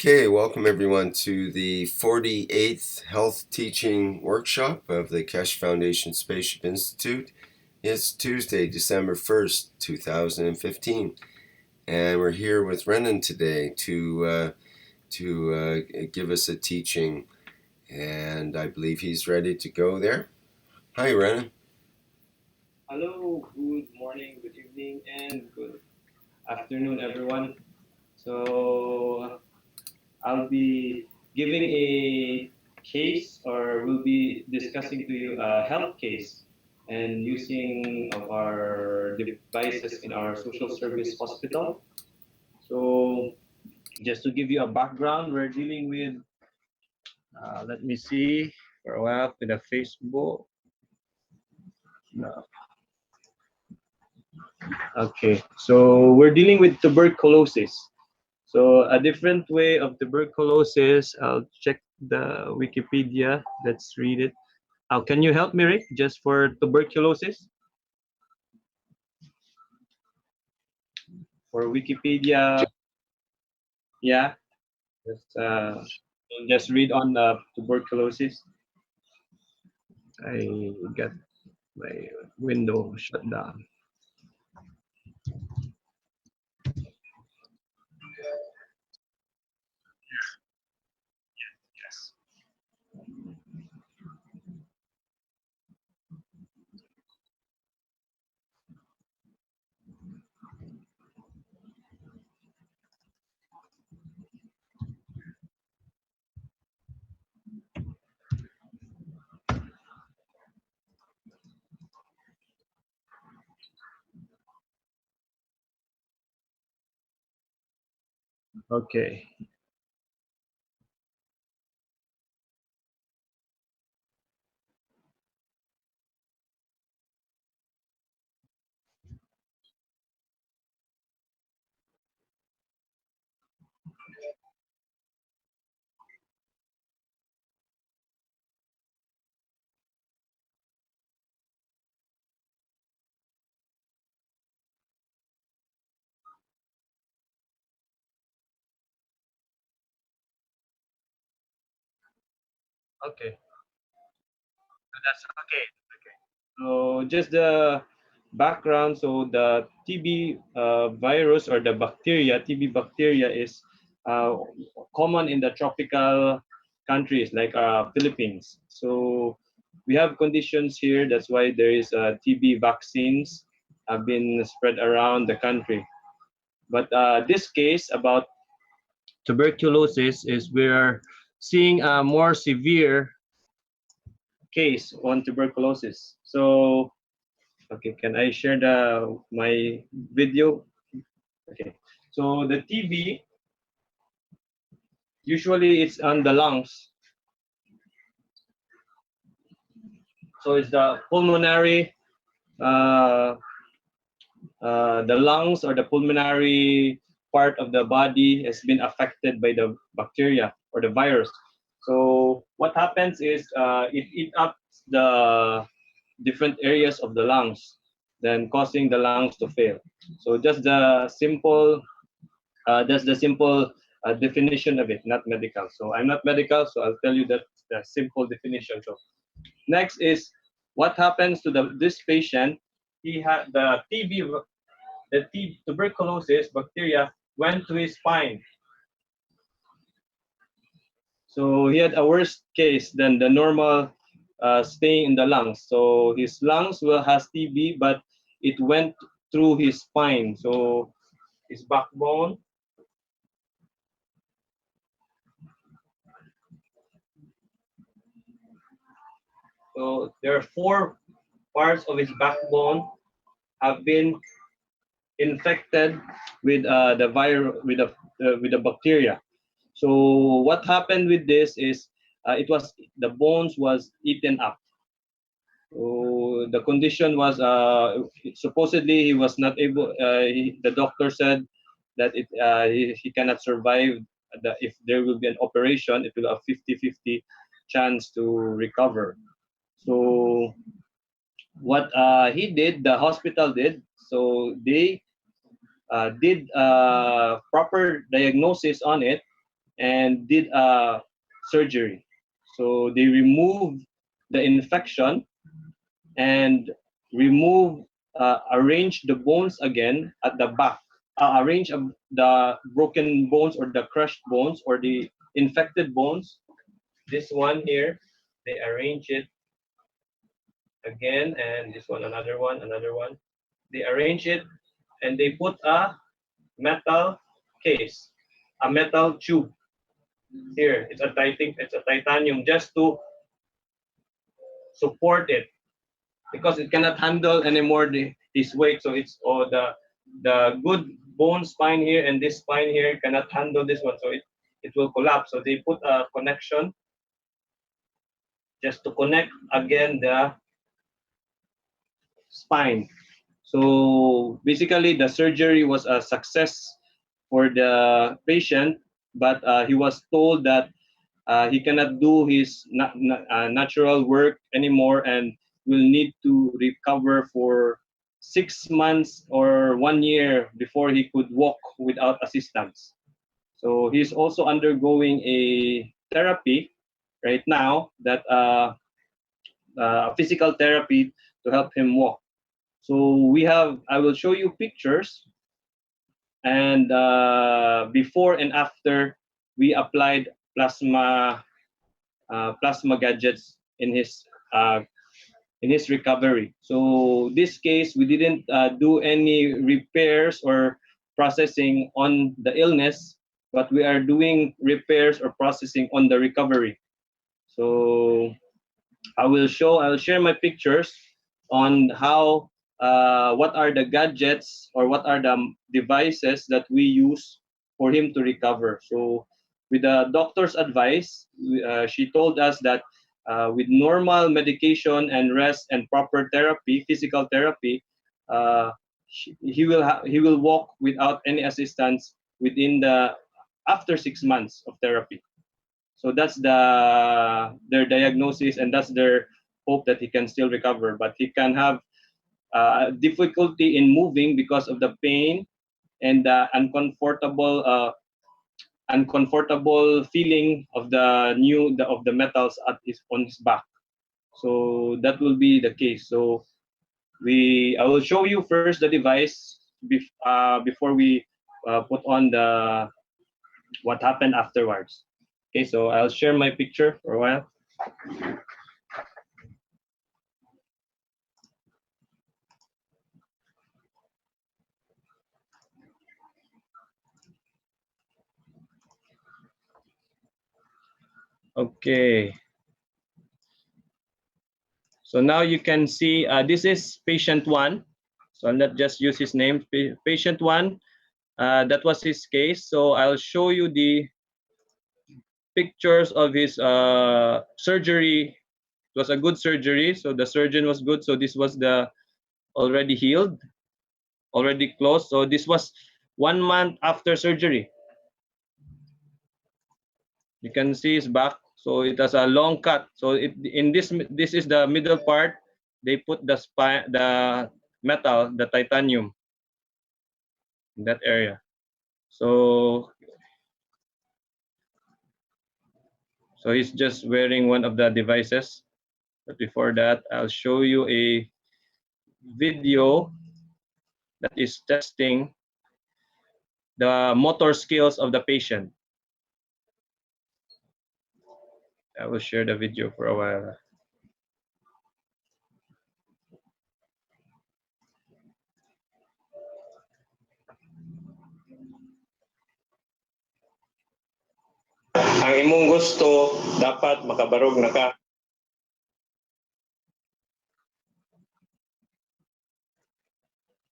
Okay, welcome everyone to the 48th Health Teaching Workshop of the Keshe Foundation Spaceship Institute. It's Tuesday, December 1st, 2015, and we're here with Renan today to give us a teaching, and I believe he's ready to go there. Hi, Renan. Hello, good morning, good evening, and good afternoon, everyone. So, I'll be giving a case, or we'll be discussing to you a health case and using of our devices in our social service hospital. So, just to give you a background, we're dealing with, let me see, for a while with a Facebook. No. Okay, so we're dealing with tuberculosis. So a different way of tuberculosis, I'll check the Wikipedia. Let's read it. Can you help me, Rick, just for tuberculosis? For Wikipedia, yeah, just read on tuberculosis. I got my window shut down. Yes. Okay. Okay. So that's okay. Okay. So just the background. So the TB virus or the bacteria, TB bacteria is common in the tropical countries like Philippines. So we have conditions here. That's why there is TB vaccines have been spread around the country. But this case about tuberculosis is we're seeing a more severe case on tuberculosis. So, okay, can I share my video? Okay, so the TB usually it's on the lungs. So it's the pulmonary, uh, the lungs or the pulmonary part of the body has been affected by the bacteria or the virus. So what happens is it eats up the different areas of the lungs, then causing the lungs to fail. So that's the simple definition of it, not medical. So I'm not medical, so I'll tell you that the simple definition. So next is what happens to this patient. He had the tuberculosis bacteria went to his spine. So he had a worse case than the normal staying in the lungs. So his lungs will has TB, but it went through his spine. So his backbone. So there are four parts of his backbone have been infected with the virus with the bacteria. So what happened with this is it was the bones was eaten up. So the condition was supposedly he was not able. The doctor said that he cannot survive. If there will be an operation, it will have 50-50 chance to recover. So what he did, the hospital did. So they did proper diagnosis on it. and did a surgery. So they removed the infection and arrange the bones again at the back. Arrange the broken bones or the crushed bones or the infected bones. This one here, they arrange it again, and this one, another one, another one. They arrange it and they put a metal case, a metal tube here. It's a titanium just to support it because it cannot handle anymore his weight. So it's the good bone spine here and this spine here cannot handle this one. So it will collapse. So they put a connection just to connect again the spine. So basically, the surgery was a success for the patient, but he was told that he cannot do his natural work anymore and will need to recover for 6 months or 1 year before he could walk without assistance. So he's also undergoing a therapy right now that physical therapy to help him walk. So I will show you pictures and before and after we applied plasma gadgets uh, in his recovery. So this case we didn't do any repairs or processing on the illness, but we are doing repairs or processing on the recovery. So I'll share my pictures on how what are the gadgets or what are the devices that we use for him to recover. So with the doctor's advice, she told us that with normal medication and rest and proper therapy, physical therapy, he will walk without any assistance within the after 6 months of therapy. So that's their diagnosis, and that's their hope that he can still recover. But he can have difficulty in moving because of the pain and the uncomfortable feeling of the metals on his back. So that will be the case. So I will show you first the device before we put on the what happened afterwards. Okay, so I'll share my picture for a while. Okay. So now you can see this is patient one. So I'll not just use his name. Patient one, that was his case. So I'll show you the pictures of his surgery. It was a good surgery. So the surgeon was good. So this was the already healed, already closed. So this was 1 month after surgery. You can see his back. So it has a long cut. So this is the middle part. They put the metal, the titanium in that area. So he's just wearing one of the devices. But before that, I'll show you a video that is testing the motor skills of the patient. I will share the video for a while. Ang imong gusto, dapat makabarog na ka.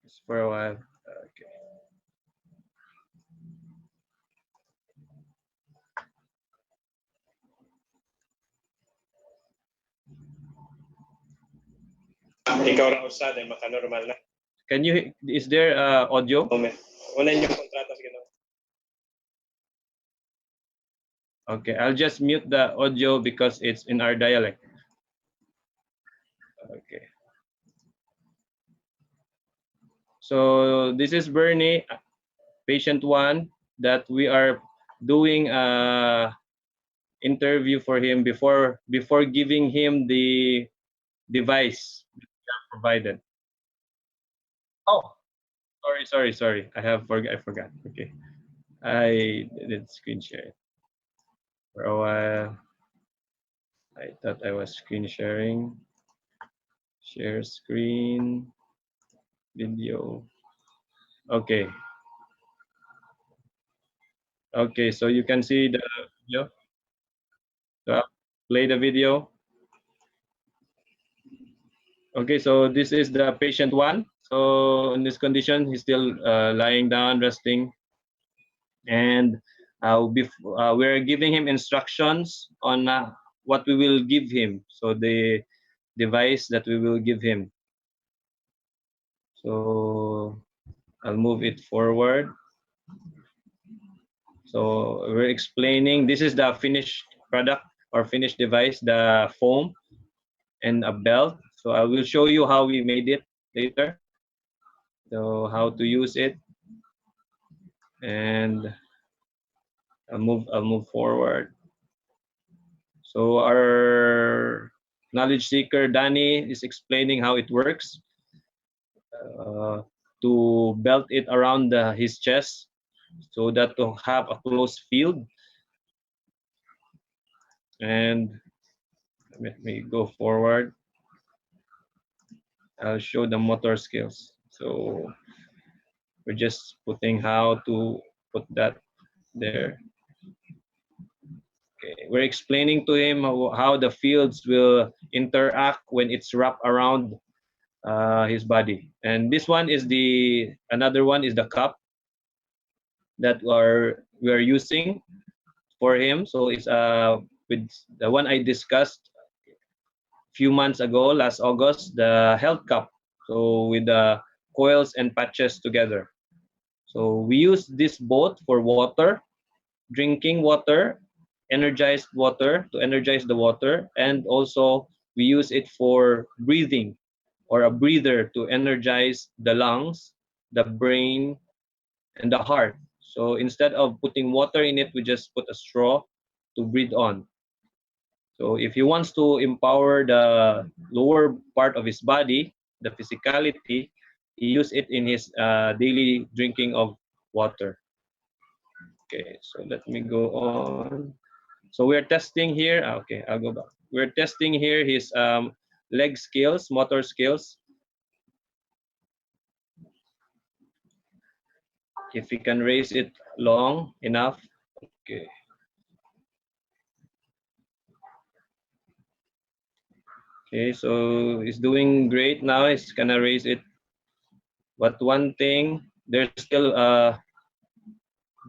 Just for a while. Okay. Ikaw ra usad ay maka-normal na. Is there audio? Moment. Una yung kontrata sa Ginoo. Okay, I'll just mute the audio because it's in our dialect. Okay. So this is Bernie, patient one that we are doing a interview for him before giving him the device provided. Oh, sorry. I forgot. Okay, I did screen share it for a while. I thought I was screen sharing. Share screen video. Okay. Okay, so you can see the video. So play the video. Okay, so this is the patient one. So in this condition, he's still lying down, resting, and we're giving him instructions on what we will give him. So the device that we will give him. So I'll move it forward. So we're explaining this is the finished product or finished device, the foam and a belt. So I will show you how we made it later. So how to use it, and I'll move forward. So our knowledge seeker Danny is explaining how it works. To belt it around his chest so that to have a close field. And let me go forward. I'll show the motor skills. So we're just putting how to put that there. Okay. We're explaining to him how the fields will interact when it's wrapped around his body. And this one is another one is the cup that we are using for him. So it's with the one I discussed a few months ago, last August, the health cup. So with the coils and patches together. So we use this both for water, drinking water, energized water to energize the water, and also we use it for breathing or a breather to energize the lungs, the brain, and the heart. So instead of putting water in it, we just put a straw to breathe on. So if he wants to empower the lower part of his body, the physicality, he use it in his daily drinking of water. Okay, so let me go on. So we're testing here. Okay, I'll go back. We're testing here his leg skills, motor skills. If he can raise it long enough. Okay. Okay, so he's doing great now. He's gonna raise it. But one thing, there's still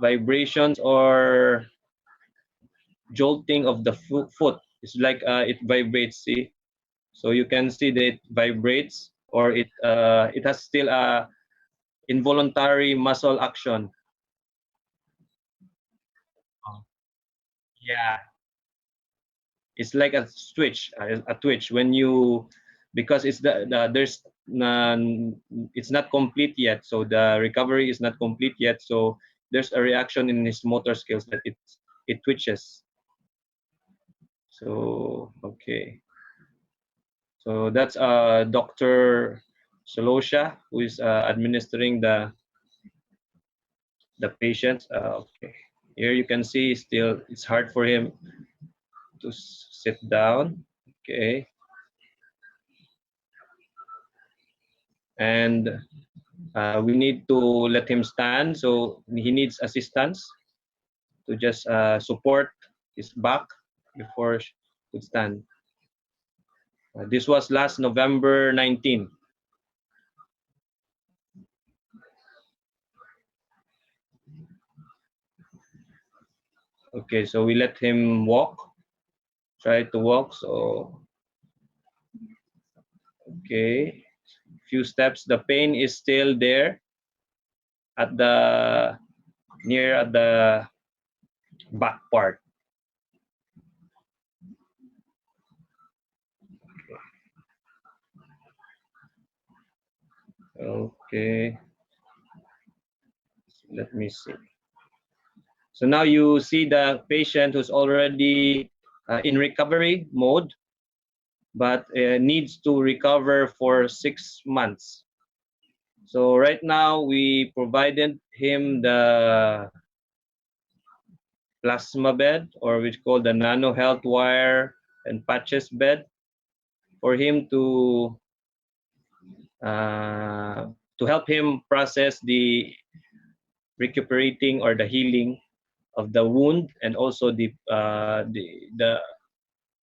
vibrations or jolting of the foot. It's like it vibrates. See, so you can see that it vibrates, or it has still a involuntary muscle action. Yeah, it's like a switch, a twitch when you, because it's there's none, it's not complete yet, so the recovery is not complete yet, so there's a reaction in his motor skills that it twitches. So okay, so that's Dr. Solosha who is administering the patient. Okay, here you can see still it's hard for him to sit down. Okay, and we need to let him stand, so he needs assistance to just support his back before he could stand. This was last November 19. Okay, so we let him walk, try to walk. So okay, few steps. The pain is still there at the near at the back part. Okay, let me see. So now you see the patient who's already in recovery mode, but needs to recover for 6 months. So right now we provided him the plasma bed, or which call the nano health wire and patches bed, for him to help him process the recuperating or the healing of the wound, and also the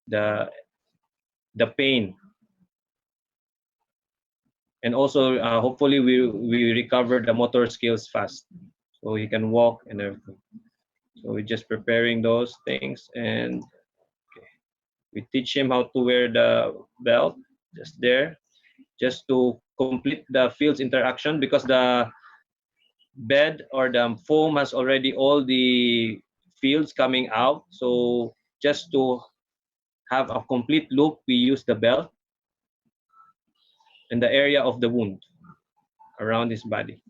the pain, and also hopefully we recover the motor skills fast, so he can walk and everything. So we're just preparing those things, and we teach him how to wear the belt just there, just to complete the fields interaction, because the bed or the foam has already all the fields coming out. So just to have a complete loop, we use the belt in the area of the wound around his body.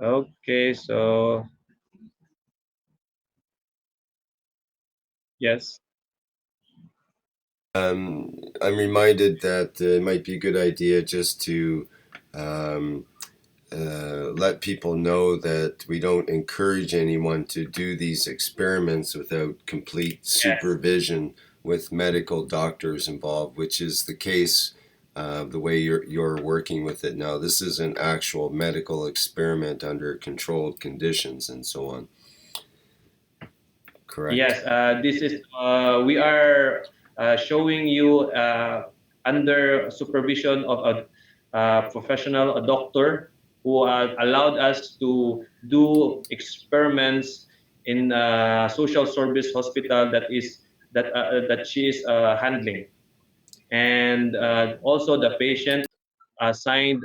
Okay, so yes. I'm reminded that it might be a good idea just to um, let people know that we don't encourage anyone to do these experiments without complete supervision with medical doctors involved, which is the case the way you're working with it now. This is an actual medical experiment under controlled conditions and so on. Correct? Yes, this is we are showing you under supervision of a professional, a doctor, who allowed us to do experiments in a social service hospital that she is handling, and also the patient signed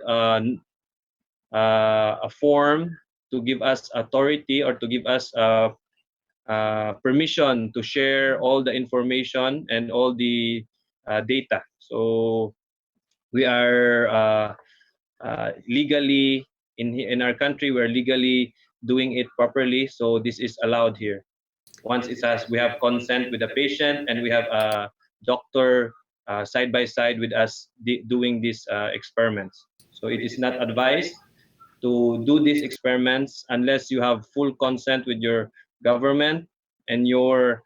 a form to give us authority, or to give us permission to share all the information and all the data. So we are legally in our country. We're legally doing it properly. So this is allowed here. Once it says we have consent with the patient, and we have a doctor side by side with us doing these experiments. So it is not advised to do these experiments unless you have full consent with your government and your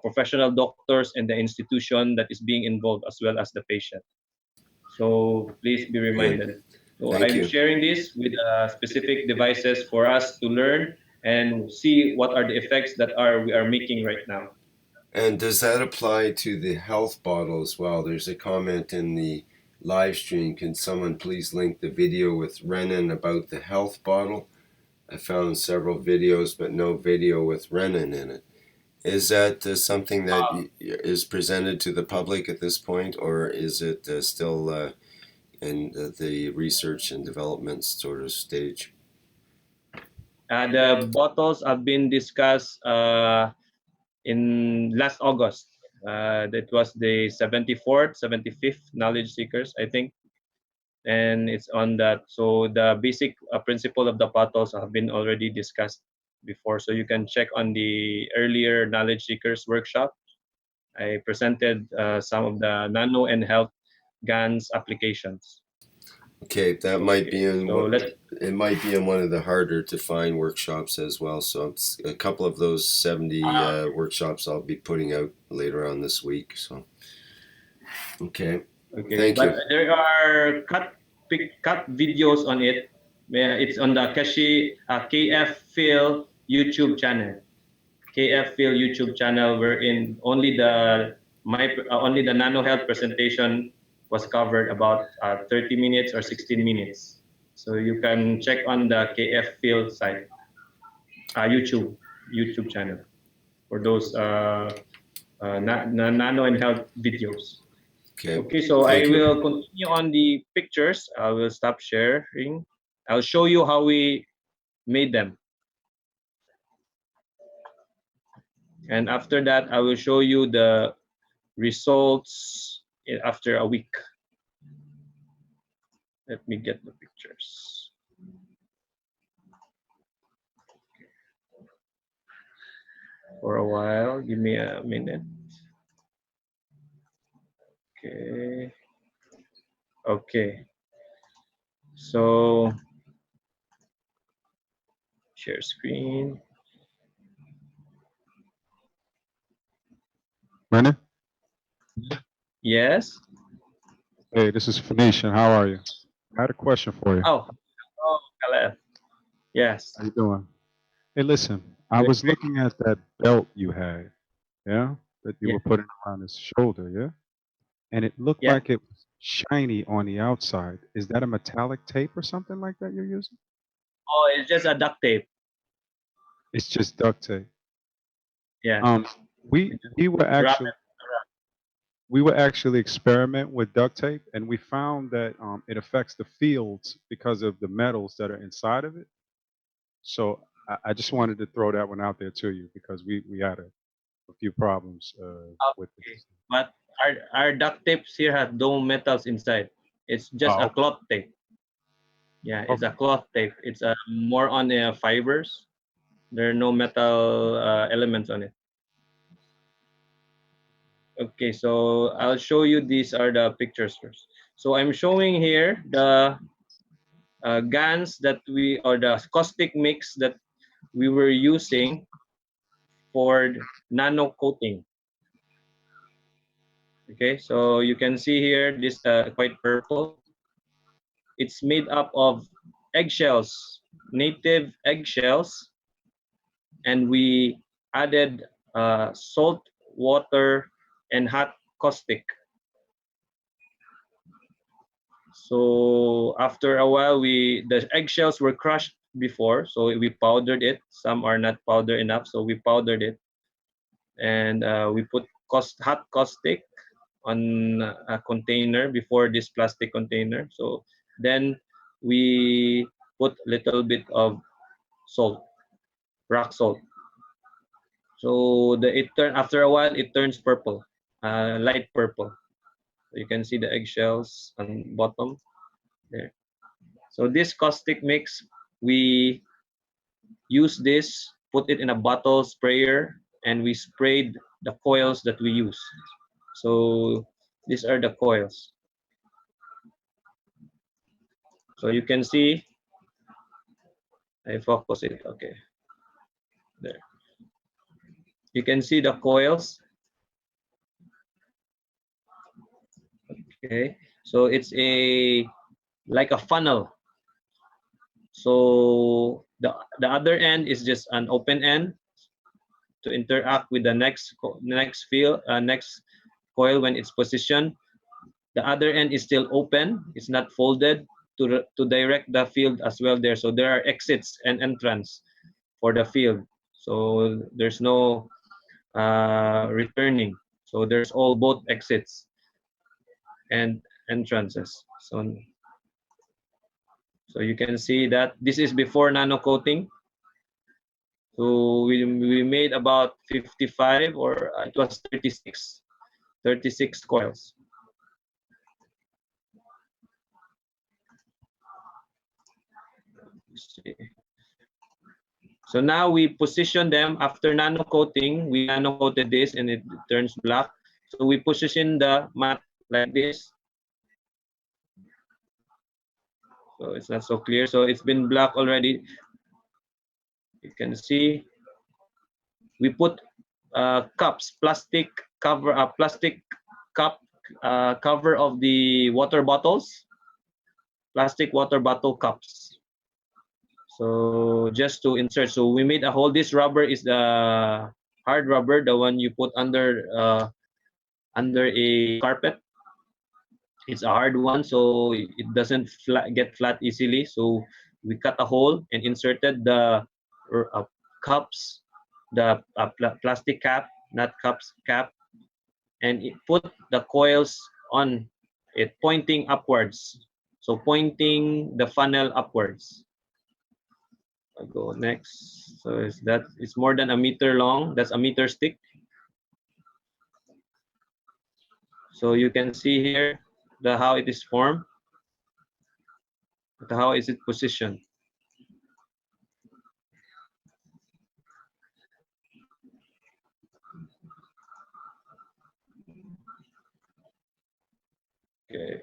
professional doctors and the institution that is being involved, as well as the patient. So please be reminded. So Thank I'm you. sharing this with specific devices for us to learn and see what are the effects that we are making right now. And does that apply to the health bottle as well? There's a comment in the live stream. Can someone please link the video with Renan about the health bottle? I found several videos, but no video with Renan in it. Is that something that is presented to the public at this point, or is it still in the research and development sort of stage? The bottles have been discussed in last August. That was the 74th, 75th Knowledge Seekers, I think. And it's on that. So the basic principle of the bottles have been already discussed before. So you can check on the earlier Knowledge Seekers workshop. I presented some of the nano and health GANs applications. Okay, that might be in So it might be in one of the harder to find workshops as well. So it's a couple of those 70 workshops I'll be putting out later on this week. So okay, thank but you. there are cut videos on it. It's on the KF Phil YouTube channel. KF Phil YouTube channel, wherein only the nano health presentation was covered, about 30 minutes or 16 minutes. So you can check on the KF Phil site, YouTube channel, for those nano and health videos. Okay, so I will continue on the pictures. I will stop sharing. I'll show you how we made them. And after that, I will show you the results after a week. Let me get the pictures. for a while. Give me a minute. Okay. Okay. So share screen. Brennan? Yes. Hey, this is Phoenician. How are you? I had a question for you. Oh, Caleb. Yes. How you doing? Hey, listen, I Doing was great. looking at that belt you had, yeah, that you Yeah. were putting around his shoulder, yeah? And it looked Yeah. like it was shiny on the outside. Is that a metallic tape or something like that you're using? Oh, it's just a duct tape. It's just duct tape. Yeah. Um, We we just we were wrap actually it around. we were actually experiment with duct tape, and we found that it affects the fields because of the metals that are inside of it. So I just wanted to throw that one out there to you because we had a few problems with Okay. this. But our duct tapes here have no metals inside. It's just a Oh, cloth tape. Yeah, it's a okay. cloth tape. It's more on the fibers. There are no metal elements on it. Okay, so I'll show you. These are the pictures first. So I'm showing here the GANs that we, or the caustic mix that we were using for nano coating. Okay, so you can see here this quite purple. It's made up of eggshells, native eggshells, and we added salt, water, and hot caustic. So after a while, the eggshells were crushed before, so we powdered it. Some are not powdered enough, so we powdered it, and we put hot caustic on a container before this plastic container. So then we put a little bit of salt, rock salt. So after a while it turns purple, light purple. So you can see the eggshells on bottom there. So this caustic mix, we use this, put it in a bottle sprayer, and we sprayed the coils that we use. So these are the coils. So you can see, I focus it, okay, there. You can see the coils, okay? So it's like a funnel. So the other end is just an open end to interact with the next coil when it's positioned. The other end is still open; it's not folded to direct the field as well there. So there are exits and entrance for the field. So there's no returning. So there's all both exits and entrances. So you can see that this is before nano coating. So we made about 55, or it was 36 coils. Let's see. So now we position them after nano coating. We nano coated this and it turns black. So we position the mat like this. So it's not so clear. So it's been black already. You can see we put cups, plastic cup cover of the water bottles, plastic water bottle cups. So just to insert, so we made a hole. This rubber is the hard rubber, the one you put under a carpet. It's a hard one, so it doesn't get flat easily. So we cut a hole and inserted the cups, the plastic cap, not cups, cap, and it put the coils on it, pointing upwards. So pointing the funnel upwards. I'll go next. So it's more than a meter long. That's a meter stick. So you can see here how it is formed, how is it positioned. Okay.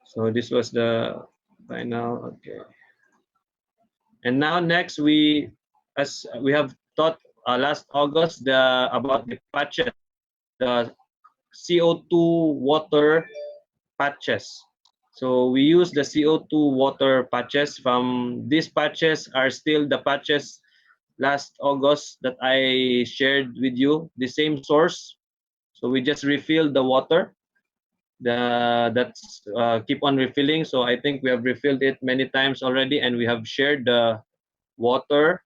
So this was the final. Okay. And now next as we have taught last August about the patches, the CO2 water patches. So we use the CO2 water patches. From these patches are still the patches last August that I shared with you, the same source. So we just refill the water. That's keep on refilling. So I think we have refilled it many times already, and we have shared the water,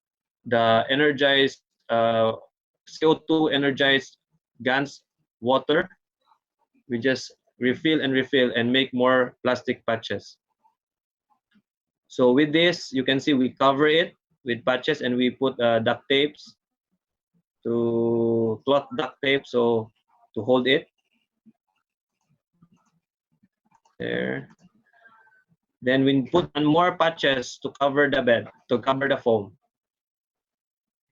the energized CO2 energized GANS water. We just refill and make more plastic patches. So with this, you can see we cover it with patches and we put duct tapes to cloth duct tape so to hold it there. Then we put on more patches to cover the bed, to cover the foam.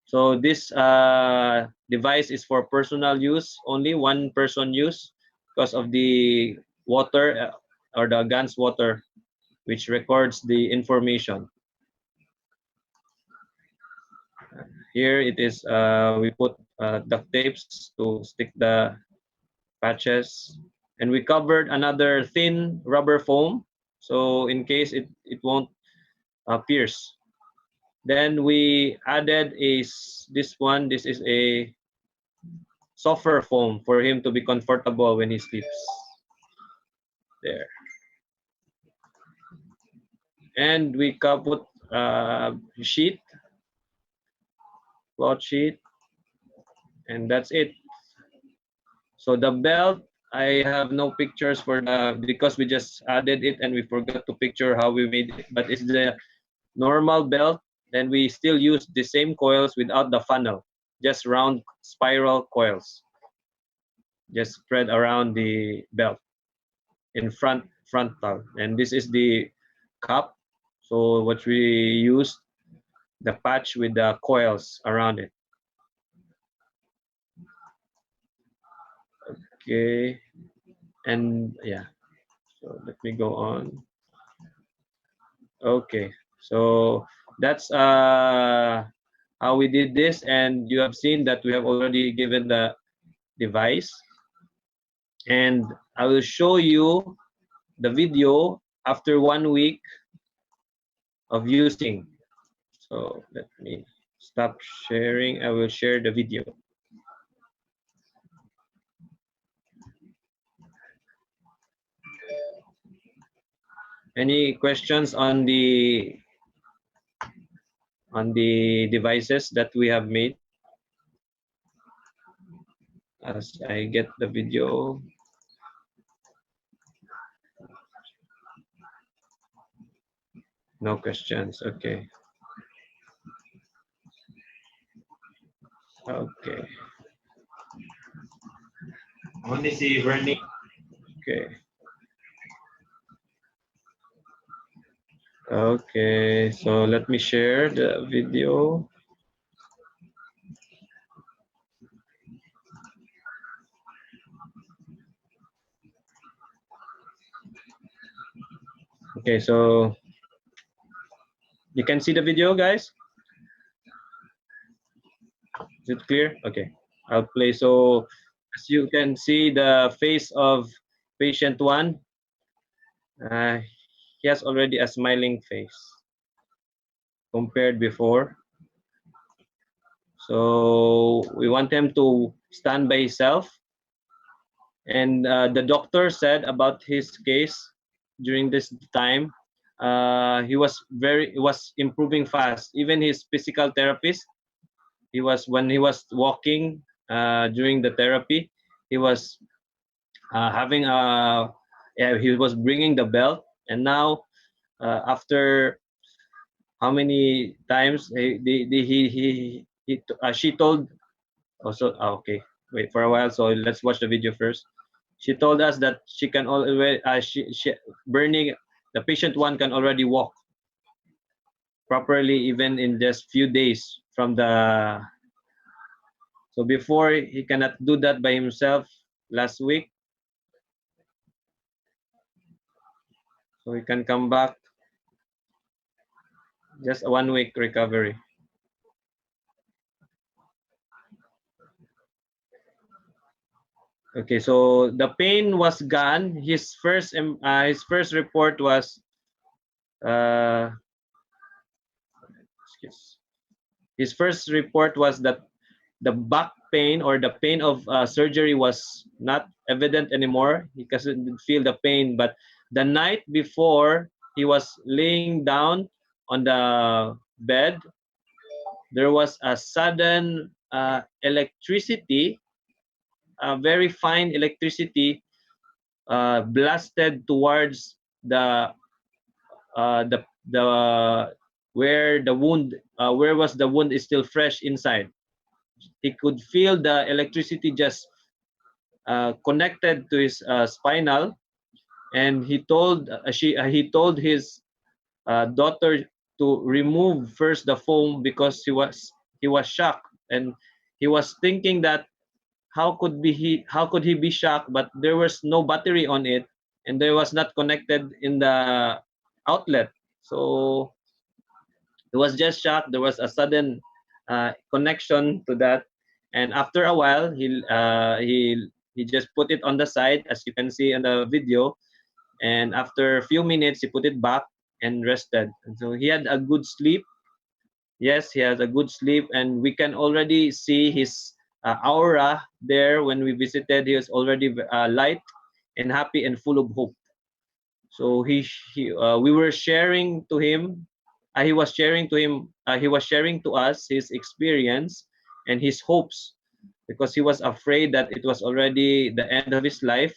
So this device is for personal use, only one person use because of the water or the GANS water, which records the information. Here it is, we put duct tapes to stick the patches, and we covered another thin rubber foam, so in case it won't pierce. Then we added this one. This is a softer foam for him to be comfortable when he sleeps. There. And we put sheet, cloth sheet, and that's it. So the belt, I have no pictures because we just added it and we forgot to picture how we made it. But it's the normal belt. Then we still use the same coils without the funnel, just round spiral coils, just spread around the belt in frontal. And this is the cup. So what we use, the patch with the coils around it. Okay, and yeah, so let me go on. Okay, so that's how we did this, and you have seen that we have already given the device, and I will show you the video after 1 week of using. So let me stop sharing. I will share the video. Any questions on the devices that we have made? As I get the video. No questions. Okay. Okay. Only see Bernie. Okay. Okay. So let me share the video. Okay. So you can see the video, guys. Is it clear? Okay. I'll play. So as you can see the face of patient 1, he has already a smiling face compared before. So we want him to stand by himself. And the doctor said about his case during this time, he was improving fast. Even his physical therapist, when he was walking during the therapy, he was he was bringing the belt, and now after how many times she told also okay, wait for a while, so let's watch the video first. She told us that she can already Bernie, the patient 1 can already walk properly even in just few days from the So before, he cannot do that by himself last week. So he can come back. Just a 1 week recovery. Okay, so the pain was gone. His first report was his first report was that the back pain or the pain of surgery was not evident anymore. He doesn't feel the pain, but the night before he was laying down on the bed, there was a sudden electricity, a very fine electricity blasted towards the where the wound where was the wound is still fresh inside. He could feel the electricity just connected to his spinal, and he told his daughter to remove first the foam because he was shocked, and he was thinking that how could he be shocked, but there was no battery on it and there was not connected in the outlet. So he was just shocked. There was a sudden connection to that, and after a while he just put it on the side, as you can see in the video, and after a few minutes he put it back and rested. And so he had a good sleep. Yes, he has a good sleep, and we can already see his aura there. When we visited, he was already light and happy and full of hope. So we were sharing to him. He was sharing to him. He was sharing to us his experience and his hopes, because he was afraid that it was already the end of his life,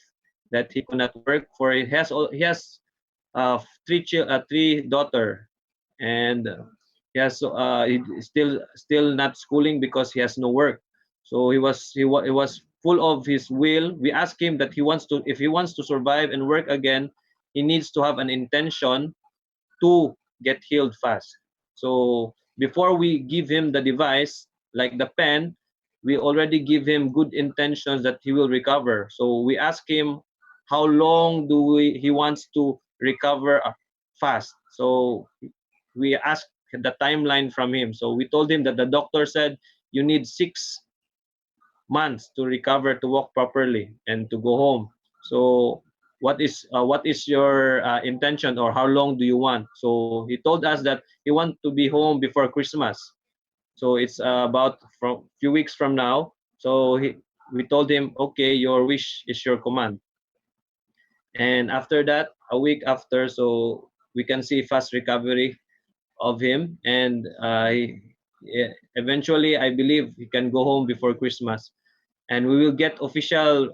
that he could not work. For he has three daughter, and he's still not schooling because he has no work. So he was full of his will. We asked him that if he wants to survive and work again, he needs to have an intention to get healed fast. So before we give him the device, like the pen, we already give him good intentions that he will recover. So we ask him how long he wants to recover fast. So we asked the timeline from him. So we told him that the doctor said you need 6 months to recover, to walk properly and to go home. So what is your intention, or how long do you want? So he told us that he wants to be home before Christmas. So it's about from few weeks from now. So we told him, okay, your wish is your command. And after that, a week after, so we can see fast recovery of him, and eventually I believe he can go home before Christmas. And we will get official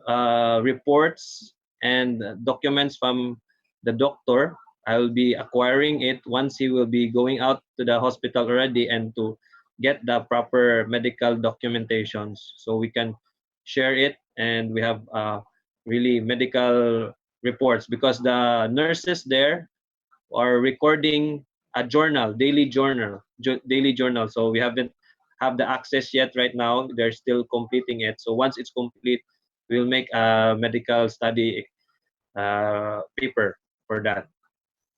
reports and documents from the doctor. I will be acquiring it once he will be going out to the hospital already, and to get the proper medical documentations so we can share it, and we have really medical reports, because the nurses there are recording a daily journal. So we haven't have the access yet right now. They're still completing it. So once it's complete, we'll make a medical study paper for that.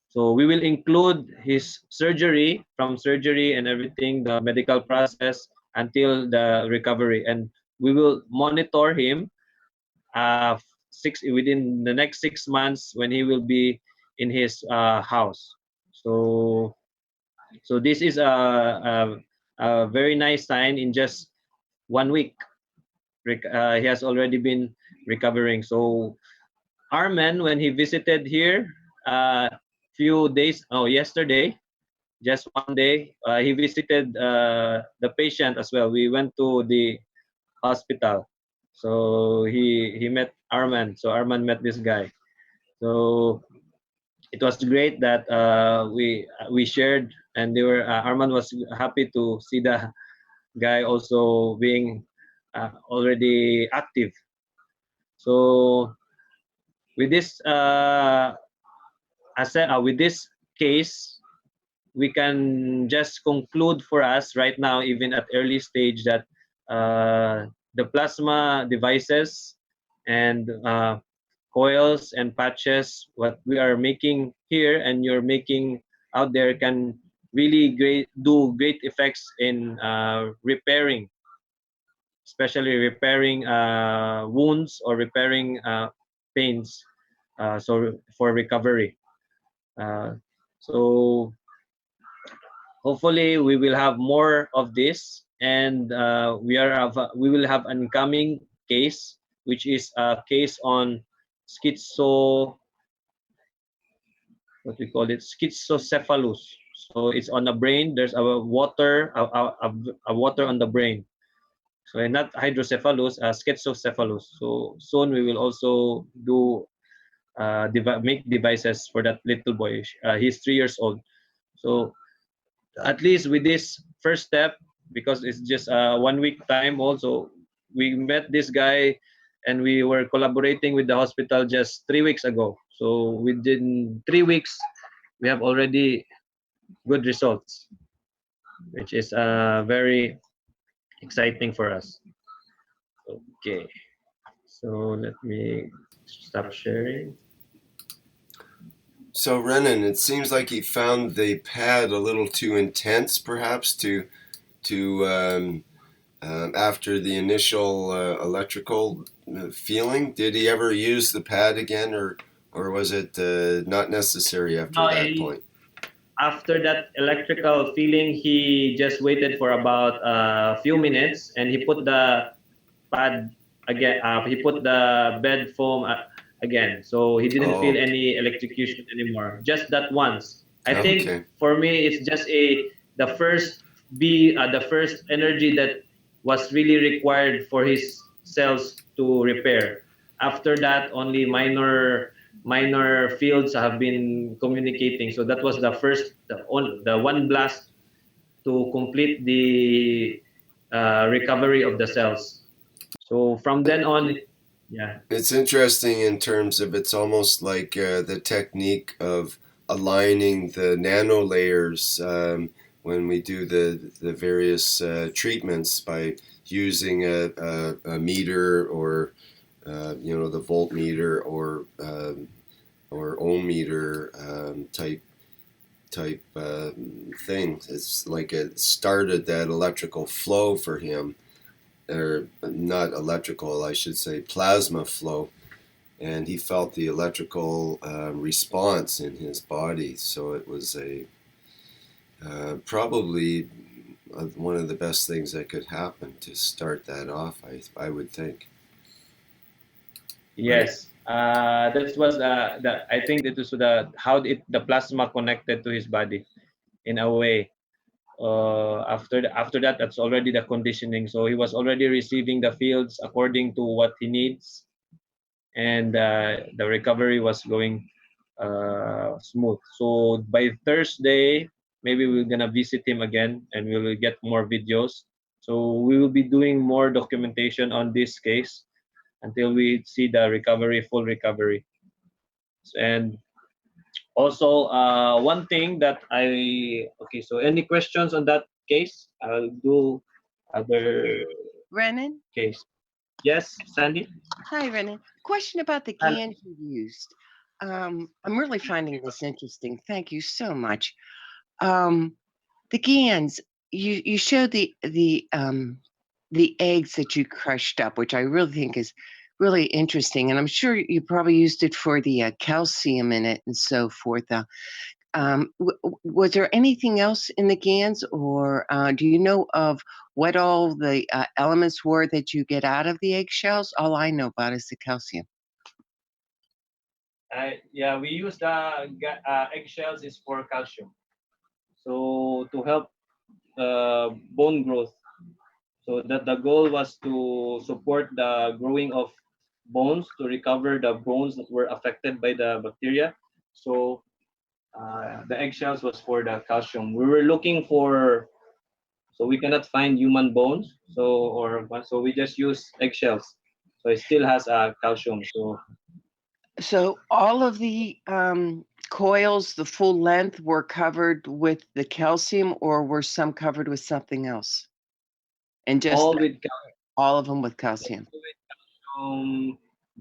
So we will include his surgery, from surgery and everything, the medical process until the recovery, and we will monitor him within the next 6 months when he will be in his house. So this is a very nice sign. In just 1 week, he has already been recovering. So Armen, when he visited here yesterday, just one day, he visited the patient as well. We went to the hospital. So he met Arman. So Arman met this guy. So it was great that we shared, and Arman was happy to see the guy also being already active. So with this with this case, we can just conclude for us right now, even at early stage, that the plasma devices and coils and patches, what we are making here and you're making out there can really do great effects in repairing, especially repairing wounds or repairing pains. So for recovery. So hopefully we will have more of this, and we will have an incoming case, which is a case on schizo what we call it schizocephalus. So it's on the brain. There's a water on the brain. So not hydrocephalus, schizocephalus. So soon we will also do make devices for that little boy. He's 3 years old. So at least with this first step, because it's just 1 week time also, we met this guy and we were collaborating with the hospital just 3 weeks ago. So within 3 weeks, we have already good results, which is very exciting for us. Okay, so let me stop sharing. So Renan, it seems like he found the pad a little too intense, perhaps, to after the initial electrical feeling. Did he ever use the pad again, or was it not necessary after No, that point? after that electrical feeling, he just waited for about a few minutes, and he put the pad again. He put the bed foam again, so he didn't feel any electrocution anymore. Just that once. I think for me, it's just the first the first energy that was really required for his cells to repair. After that, only minor fields have been communicating. So that was the one blast to complete the recovery of the cells. So from then on, yeah. It's interesting in terms of it's almost like the technique of aligning the nano layers when we do the various treatments by using a meter or the voltmeter or ohm meter type thing. It's like it started that electrical flow for him, or not electrical, I should say plasma flow, and he felt the electrical response in his body. So it was probably one of the best things that could happen to start that off, I would think. Yes, that was I think that was how the plasma connected to his body in a way. After that, that's already the conditioning. So he was already receiving the fields according to what he needs, and the recovery was going smooth. So by Thursday, maybe we're gonna visit him again, and we will get more videos. So we will be doing more documentation on this case until we see the full recovery. And also, one thing that okay, so any questions on that case? I'll do other Renan? case. Yes, Sandy? Hi, Renan. Question about the GAN you used. I'm really finding this interesting. Thank you so much. The GANs, you showed the eggs that you crushed up, which I really think is really interesting. And I'm sure you probably used it for the calcium in it and so forth. Was there anything else in the GANs, or do you know of what all the elements were that you get out of the eggshells? All I know about is the calcium. Yeah, we use the eggshells is for calcium. So to help bone growth. So that the goal was to support the growing of bones, to recover the bones that were affected by the bacteria. So the eggshells was for the calcium. We were looking for, so we cannot find human bones, so we just use eggshells. So it still has calcium. So all of the coils, the full length, were covered with the calcium, or were some covered with something else? And just all with all of them with calcium.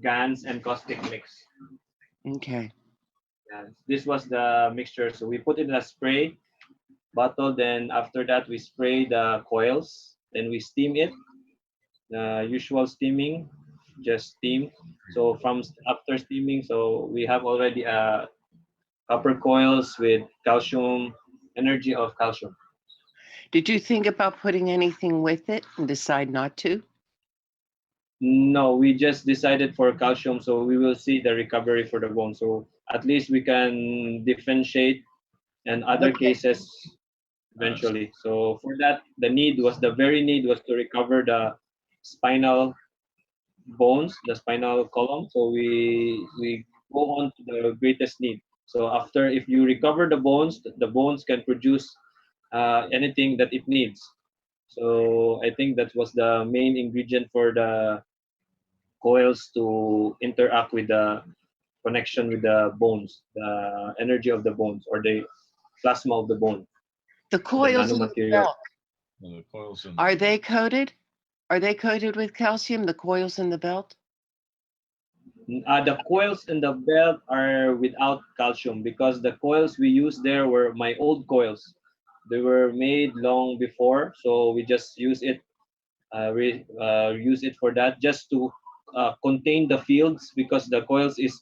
GANs and caustic mix. Okay. Yeah, this was the mixture. So we put it in a spray bottle. Then after that, we spray the coils. Then we steam it. Usual steaming, just steam. So after steaming, so we have already copper coils with calcium, energy of calcium. Did you think about putting anything with it and decide not to? No, we just decided for calcium, so we will see the recovery for the bone. So at least we can differentiate and other Okay. cases eventually. So for that, the very need was to recover the spinal bones, the spinal column. So we go on to the greatest need. So after, if you recover the bones can produce anything that it needs. So I think that was the main ingredient for the coils to interact with the connection with the bones, the energy of the bones or the plasma of the bone, The the coils in the nanomaterial. belt, The coils in are they coated? Are they coated with calcium, the coils in the belt? The coils in the belt are without calcium because the coils we used there were my old coils. They were made long before, so we just use it for that, just to contain the fields, because the coils is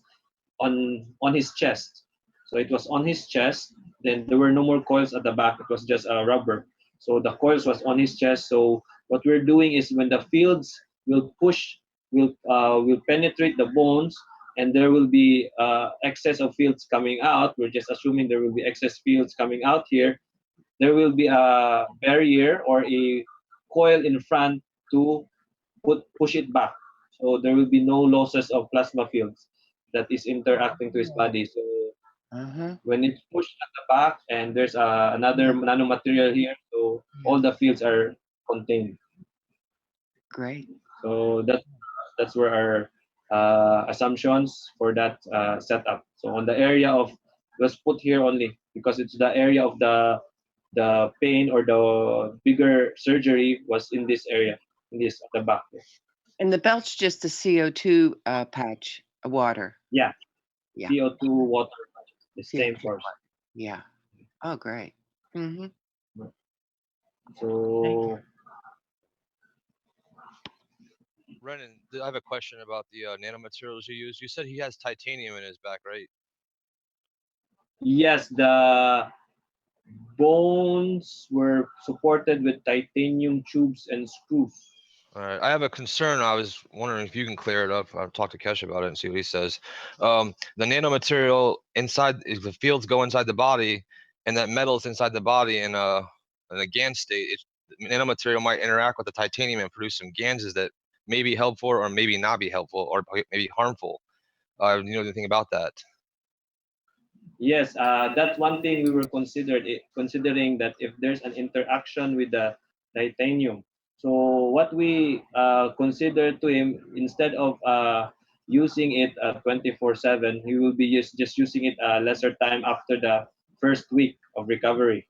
on his chest. So it was on his chest. Then there were no more coils at the back. It was just a rubber. So the coils was on his chest. So what we're doing is when the fields will push, will penetrate the bones, and there will be excess of fields coming out. We're just assuming there will be excess fields coming out here. There will be a barrier or a coil in front to push it back. So there will be no losses of plasma fields that is interacting to his body. So Uh-huh. when it's pushed at the back and there's another nanomaterial here, so all the fields are contained. Great. So that's where our assumptions for that setup. So on the area of, let's put here only because it's the area of the pain or the bigger surgery was in this area, in this at the back. And the belt's just a CO2 patch, water. Yeah. Yeah. CO2 water, the same CO2 source. Yeah. Oh, great. Mm-hmm. So Renan, I have a question about the nanomaterials you use. You said he has titanium in his back, right? yes, the bones were supported with titanium tubes and screws. All right. I have a concern. I was wondering if you can clear it up. I'll talk to Kesh about it and see what he says. The nanomaterial inside, if the fields go inside the body, and that metal is inside the body in a GAN state, the nanomaterial might interact with the titanium and produce some GANs that may be helpful or maybe not be helpful or maybe harmful. You know anything about that? Yes, that's one thing we were considering that if there's an interaction with the titanium. So what we considered to him, instead of using it 24/7, he will be just using it a lesser time after the first week of recovery.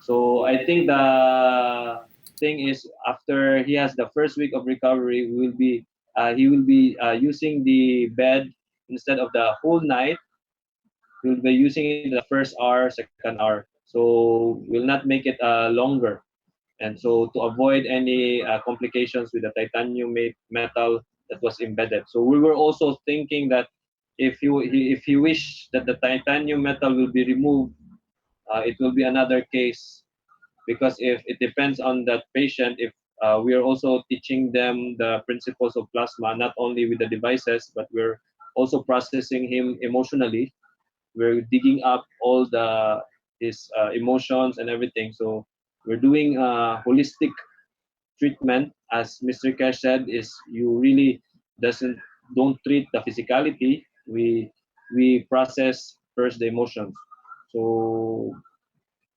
So I think the thing is, after he has the first week of recovery, he will be using the bed instead of the whole night. We'll be using it the first hour, second hour. So we'll not make it longer. And so to avoid any complications with the titanium metal that was embedded. So we were also thinking that if he wish that the titanium metal will be removed, it will be another case, because if it depends on that patient, if we are also teaching them the principles of plasma, not only with the devices, but we're also processing him emotionally. We're digging up all his emotions and everything. So we're doing holistic treatment, as Mr. Cash said, is you really don't treat the physicality. We process first the emotions. So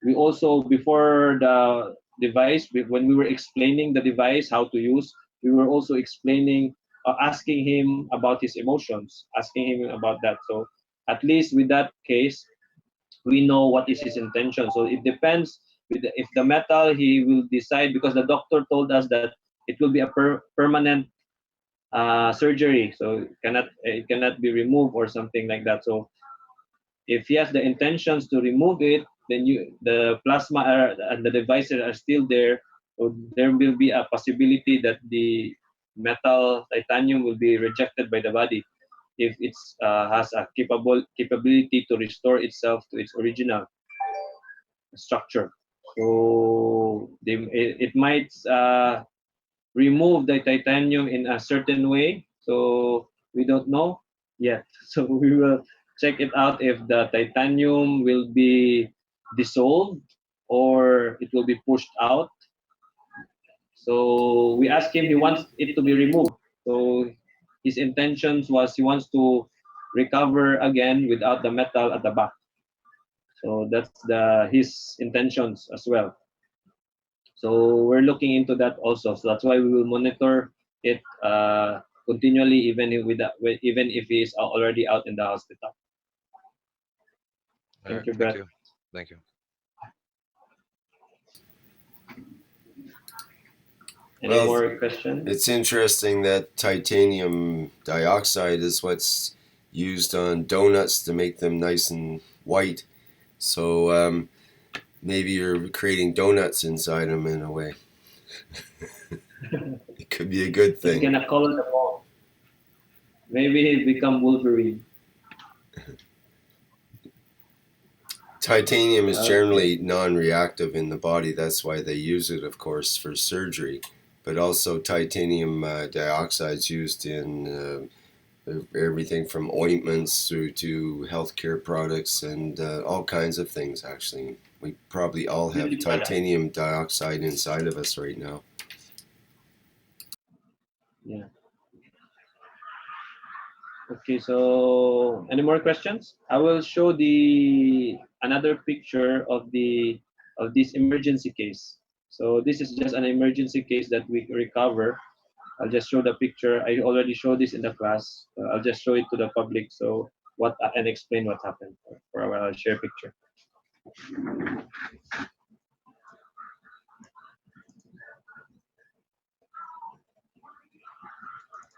we also, before the device, when we were explaining the device how to use, we were also asking him about his emotions, asking him about that. So at least with that case, we know what is his intention. So it depends if the metal, he will decide, because the doctor told us that it will be a permanent surgery, so it cannot be removed or something like that. So if he has the intentions to remove it, then the plasma and the devices are still there. So there will be a possibility that the metal titanium will be rejected by the body if it has a capability to restore itself to its original structure. So it might remove the titanium in a certain way. So we don't know yet. So we will check it out if the titanium will be dissolved or it will be pushed out. So we asked him, he wants it to be removed. So his intentions was he wants to recover again without the metal at the back. So that's his intentions as well. So we're looking into that also. So that's why we will monitor it continually, even if he is already out in the hospital. All Thank right, you, Brett. Thank you. Any more questions? It's interesting that titanium dioxide is what's used on donuts to make them nice and white. So maybe you're creating donuts inside them in a way. It could be a good He's thing. gonna color them all. Maybe he become Wolverine. Titanium is generally non-reactive in the body. That's why they use it, of course, for surgery. But also titanium dioxide is used in everything from ointments through to healthcare products and all kinds of things, actually. We probably all have titanium dioxide inside of us right now. Yeah. Okay, so any more questions? I will show another picture of this emergency case. So this is just an emergency case that we recover. I'll just show the picture. I already showed this in the class. I'll just show it to the public and explain what happened for a while. I'll share picture.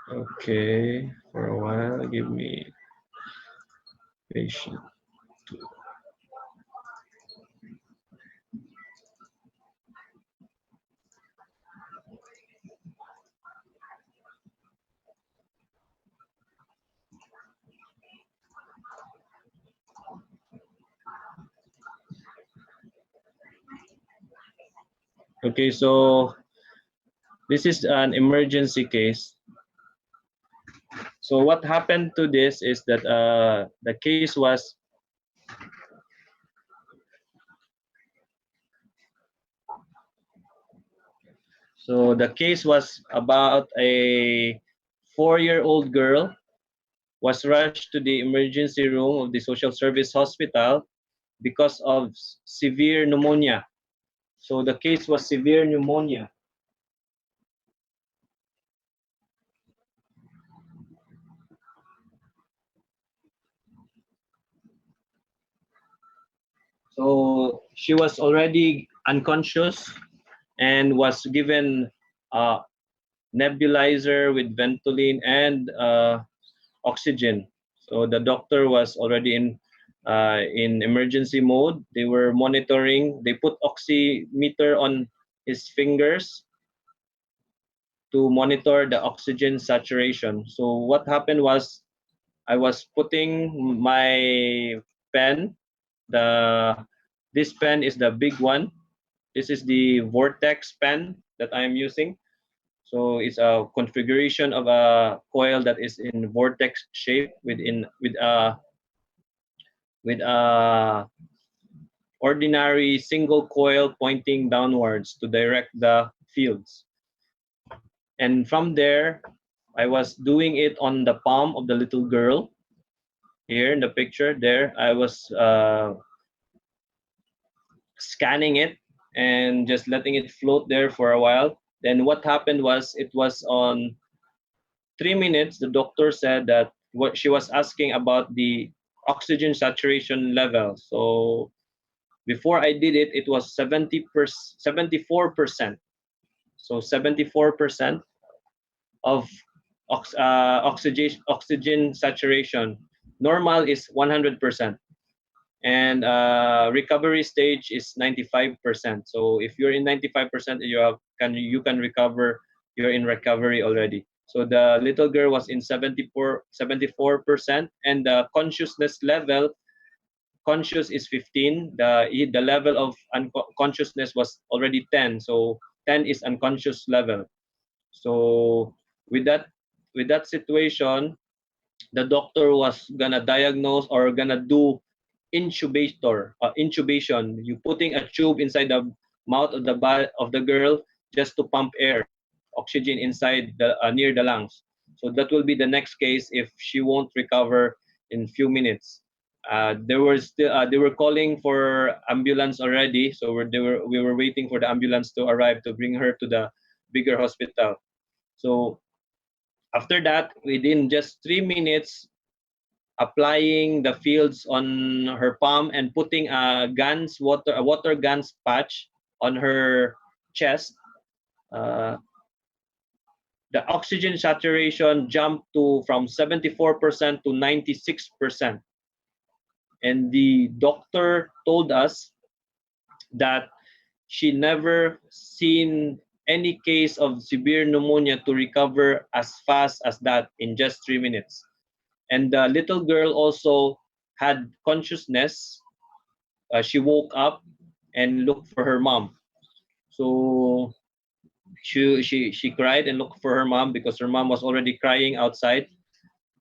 Okay, for a while, give me patient. Okay, so this is an emergency case. So what happened to this is that the case was about a 4-year-old girl was rushed to the emergency room of the social service hospital because of severe pneumonia. So the case was severe pneumonia. So she was already unconscious and was given nebulizer with Ventolin and oxygen. So the doctor was already in emergency mode. They were monitoring. They put oximeter on his fingers to monitor the oxygen saturation. So what happened was I was putting my pen. This pen is the big one. This is the Vortex pen that I am using. So it's a configuration of a coil that is in vortex shape with a ordinary single coil pointing downwards to direct the fields. And from there, I was doing it on the palm of the little girl. Here in the picture, there I was scanning it and just letting it float there for a while. Then what happened was it was on 3 minutes. The doctor said that what she was asking about the oxygen saturation level. So Before I did it, it was 74%. So 74% of oxygen saturation. Normal is 100%, and recovery stage is 95%. So if you're in 95%, you can recover. You're in recovery already. So the little girl was in 74%, and the consciousness level, conscious is 15. The level of unconsciousness was already 10. So 10 is unconscious level. So with that situation, the doctor was gonna diagnose or gonna do intubation. You putting a tube inside the mouth of the girl just to pump air, oxygen inside the near the lungs. So that will be the next case if she won't recover in few minutes. They were calling for ambulance already, so we were waiting for the ambulance to arrive to bring her to the bigger hospital. So after that, within just 3 minutes, applying the fields on her palm and putting a water guns patch on her chest, the oxygen saturation jumped from 74% to 96%. And the doctor told us that she never seen any case of severe pneumonia to recover as fast as that in just 3 minutes. And the little girl also had consciousness. She woke up and looked for her mom. So she cried and looked for her mom because her mom was already crying outside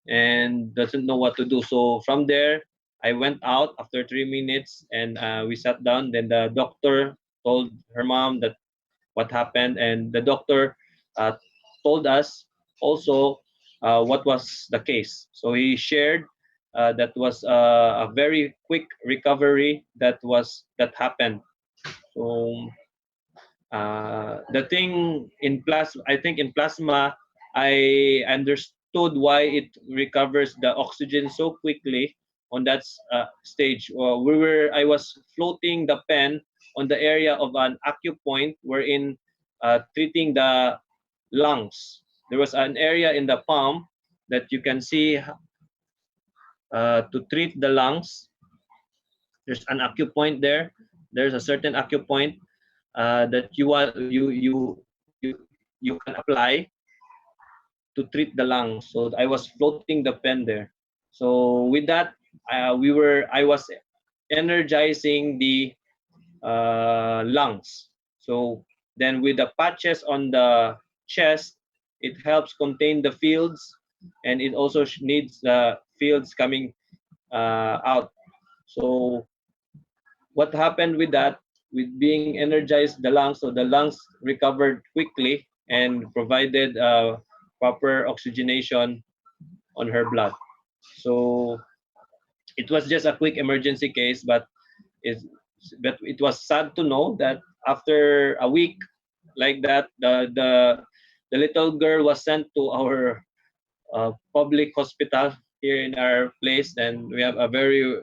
and doesn't know what to do. So from there, I went out after 3 minutes and we sat down. Then the doctor told her mom that what happened, and the doctor told us also what was the case. So he shared that was a very quick recovery that happened. So the thing in plasma, I think in plasma, I understood why it recovers the oxygen so quickly on that stage. I was floating the pen on the area of an acupoint wherein treating the lungs. There was an area in the palm that you can see to treat the lungs. There's an acupoint there. There's a certain acupoint that you can apply to treat the lungs. So I was floating the pen there. So with that, I was energizing the lungs. So then with the patches on the chest, it helps contain the fields, and it also needs the fields coming out. So what happened with that, with being energized the lungs, so the lungs recovered quickly and provided proper oxygenation on her blood. So it was just a quick emergency case, but it was sad to know that after a week like that, the little girl was sent to our public hospital here in our place, and we have a very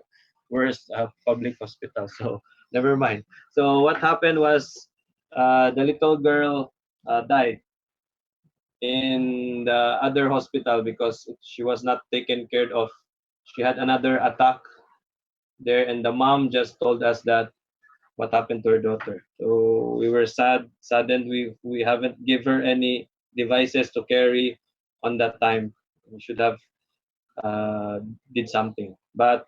worst public hospital. So never mind. So what happened was the little girl died in the other hospital because she was not taken care of. She had another attack there, and the mom just told us that what happened to her daughter. So we were saddened. We haven't give her any devices to carry on that time. We should have did something. But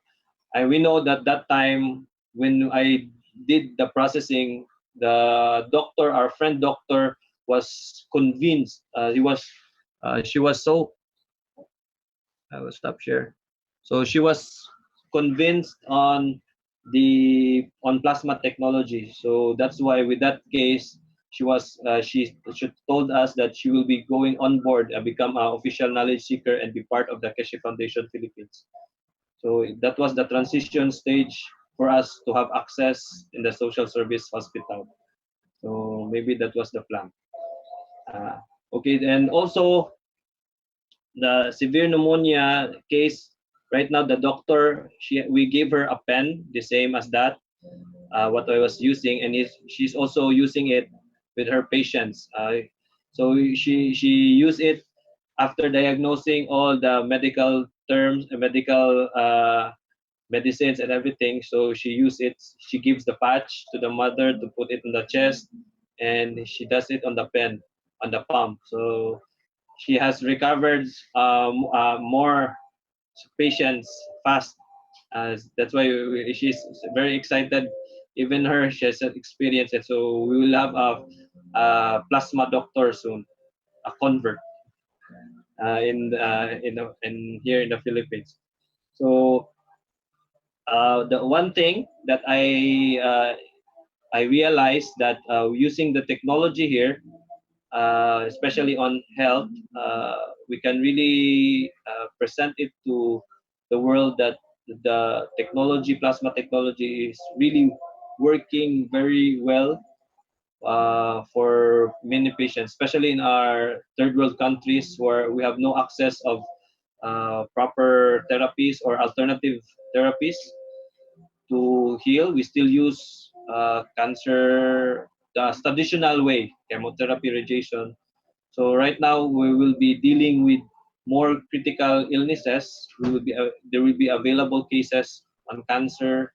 we know that time when I did the processing, the doctor, our friend doctor, was convinced. She was so. I will stop share. So she was convinced on plasma technology. So that's why with that case, she told us that she will be going on board, become an official knowledge seeker, and be part of the Keshe Foundation Philippines. So that was the transition stage for us to have access in the social service hospital. So maybe that was the plan. Okay, and also the severe pneumonia case. Right now, the doctor we gave her a pen, the same as that. what I was using, and she's also using it with her patients. So she used it after diagnosing all the medical terms, medical medicines and everything. So she used it. She gives the patch to the mother to put it on the chest, and she does it on the pen, on the pump. So she has recovered more patients fast. That's why she's very excited. Even her, she has experienced it. So we will have a plasma doctor soon, a convert in here in the Philippines. So the one thing that I realized that using the technology here, especially on health, we can really present it to the world that the technology, plasma technology, is really working very well for many patients, especially in our third world countries where we have no access of proper therapies or alternative therapies to heal. We still use cancer the traditional way, chemotherapy, radiation. So right now we will be dealing with more critical illnesses. There will be available cases on cancer,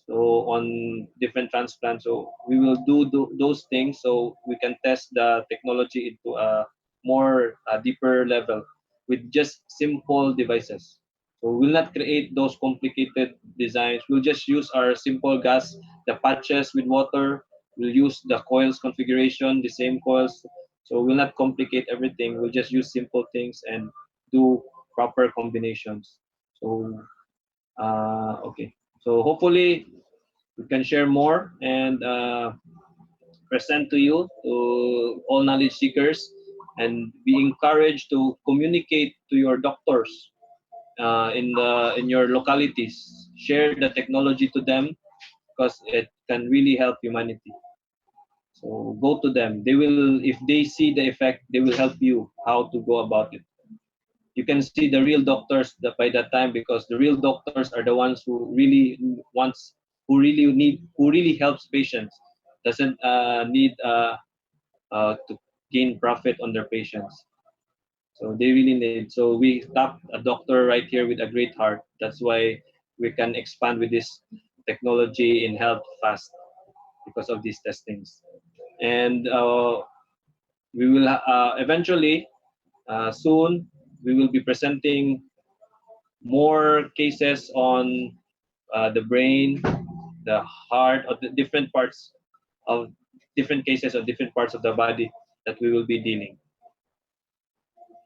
so on different transplants. So we will do those things so we can test the technology into a more deeper level with just simple devices. So we'll not create those complicated designs. We'll just use our simple gas, the patches with water. We'll use the coils configuration, the same coils. So we'll not complicate everything. We'll just use simple things and do proper combinations. So okay. So hopefully we can share more and present to you, to all knowledge seekers, and be encouraged to communicate to your doctors in your localities. Share the technology to them because it can really help humanity. So go to them. They will, if they see the effect, they will help you how to go about it. You can see the real doctors by that time, because the real doctors are the ones who really helps patients, doesn't need to gain profit on their patients. So they really need. So we tap a doctor right here with a great heart. That's why we can expand with this technology in health fast because of these testings. And we will eventually soon we will be presenting more cases on the brain, the heart, or the different parts of different cases of different parts of the body that we will be dealing.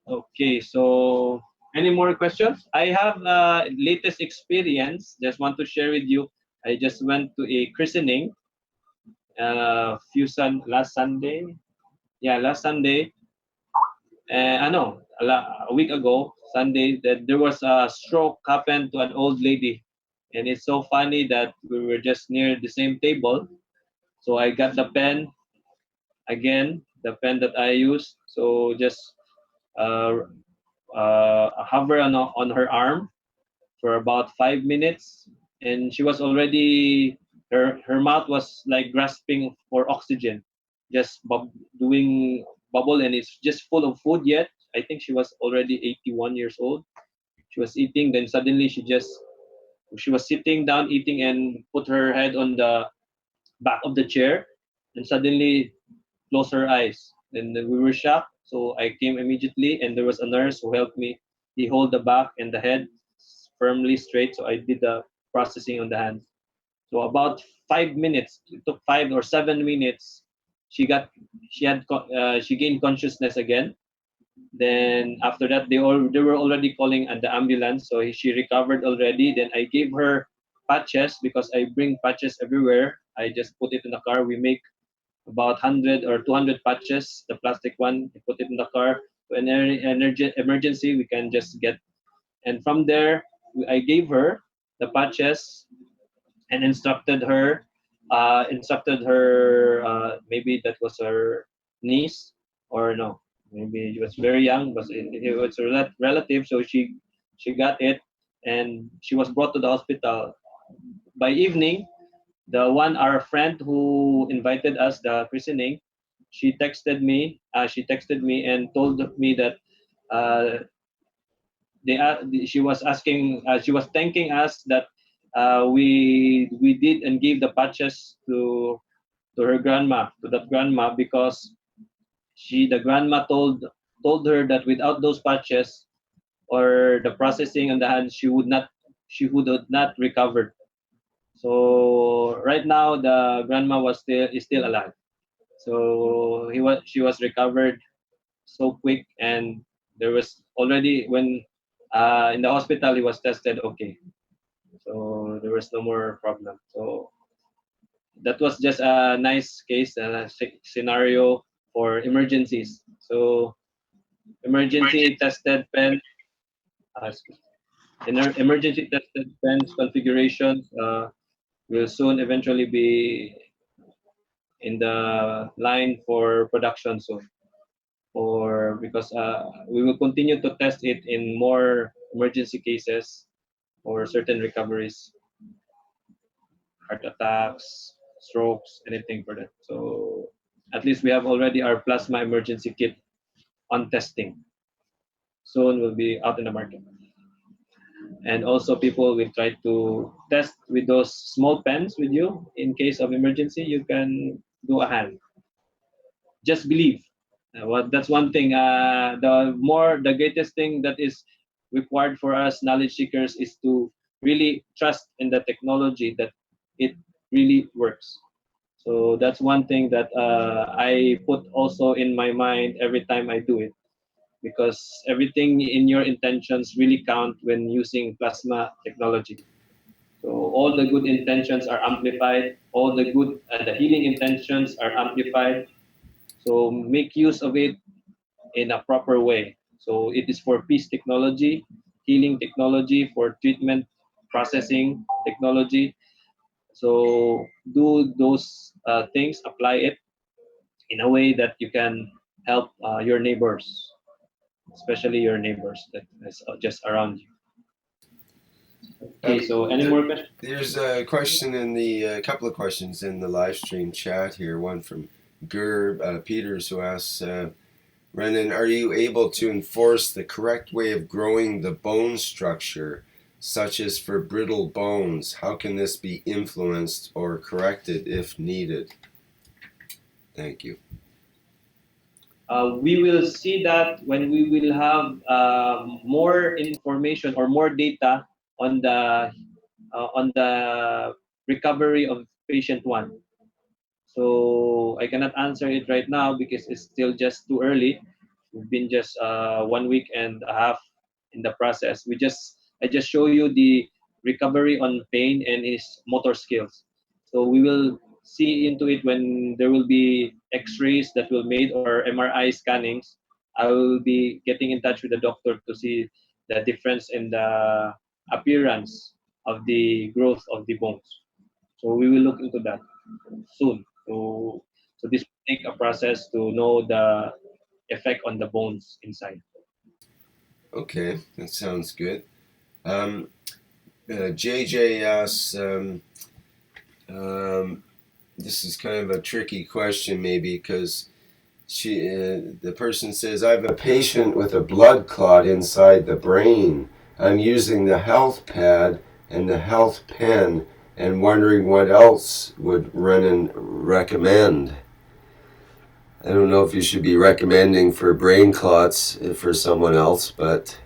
Okay, so any more questions? I have latest experience. Just want to share with you. I just went to a christening last Sunday. Yeah, last Sunday. A week ago, Sunday, that there was a stroke happened to an old lady, and it's so funny that we were just near the same table. So I got the pen again, the pen that I used. So just uh, hover on her arm for about 5 minutes, and she was already her mouth was like grasping for oxygen, just doing bubble, and it's just full of food yet. I think she was already 81 years old. She was eating, then suddenly she was sitting down eating and put her head on the back of the chair, and suddenly closed her eyes. Then we were shocked, so I came immediately, and there was a nurse who helped me. He held the back and the head firmly straight, so I did the processing on the hands. So about 5 minutes, it took 5 or 7 minutes. She gained consciousness again. Then after that, they were already calling at the ambulance, so she recovered already. Then I gave her patches because I bring patches everywhere. I just put it in the car. We make about 100 or 200 patches, the plastic one. We put it in the car. When emergency, we can just get. And from there, I gave her the patches and maybe that was her niece, or no, maybe she was very young, but it was a relative. So she got it, and she was brought to the hospital. By evening, our friend who invited us the christening, she texted me. And told me that uh, she was asking. She was thanking us that we did and gave the patches to her grandma, to that grandma, because the grandma told her that without those patches or the processing on the hand, she would not recover. So right now the grandma is still alive. So she was recovered so quick, and there was already when in the hospital he was tested okay. So there was no more problem. So that was just a nice case scenario for emergencies. So emergency tested pen, uh, emergency tested pens configurations will soon eventually be in the line for production soon. Or because we will continue to test it in more emergency cases or certain recoveries, heart attacks, strokes, anything for that. So at least we have already our plasma emergency kit on testing. Soon will be out in the market. And also people will try to test with those small pens with you. In case of emergency, you can do a hand. Just believe. That's one thing. The greatest thing that is required for us knowledge seekers is to really trust in the technology that it really works. So that's one thing that I put also in my mind every time I do it, because everything in your intentions really count when using plasma technology. So all the good intentions are amplified. All the healing intentions are amplified. So make use of it in a proper way. So it is for peace technology, healing technology, for treatment processing technology. So do those things, apply it in a way that you can help your neighbors, especially your neighbors that is just around you. Okay, so any more questions? There's a question in a couple of questions in the live stream chat here. One from Gerb Peters, who asks, Renan, are you able to enforce the correct way of growing the bone structure, such as for brittle bones? How can this be influenced or corrected if needed? Thank you. We will see that when we will have more information or more data on the recovery of patient one. So I cannot answer it right now because it's still just too early. We've been just 1 week and a half in the process. I just show you the recovery on pain and his motor skills. So we will see into it when there will be X-rays that will made or MRI scannings. I will be getting in touch with the doctor to see the difference in the appearance of the growth of the bones. So we will look into that soon. So this will take a process to know the effect on the bones inside. Okay, that sounds good. JJ asks, this is kind of a tricky question maybe because the person says, I have a patient with a blood clot inside the brain. I'm using the health pad and the health pen and wondering what else would Renan recommend. I don't know if you should be recommending for brain clots for someone else, but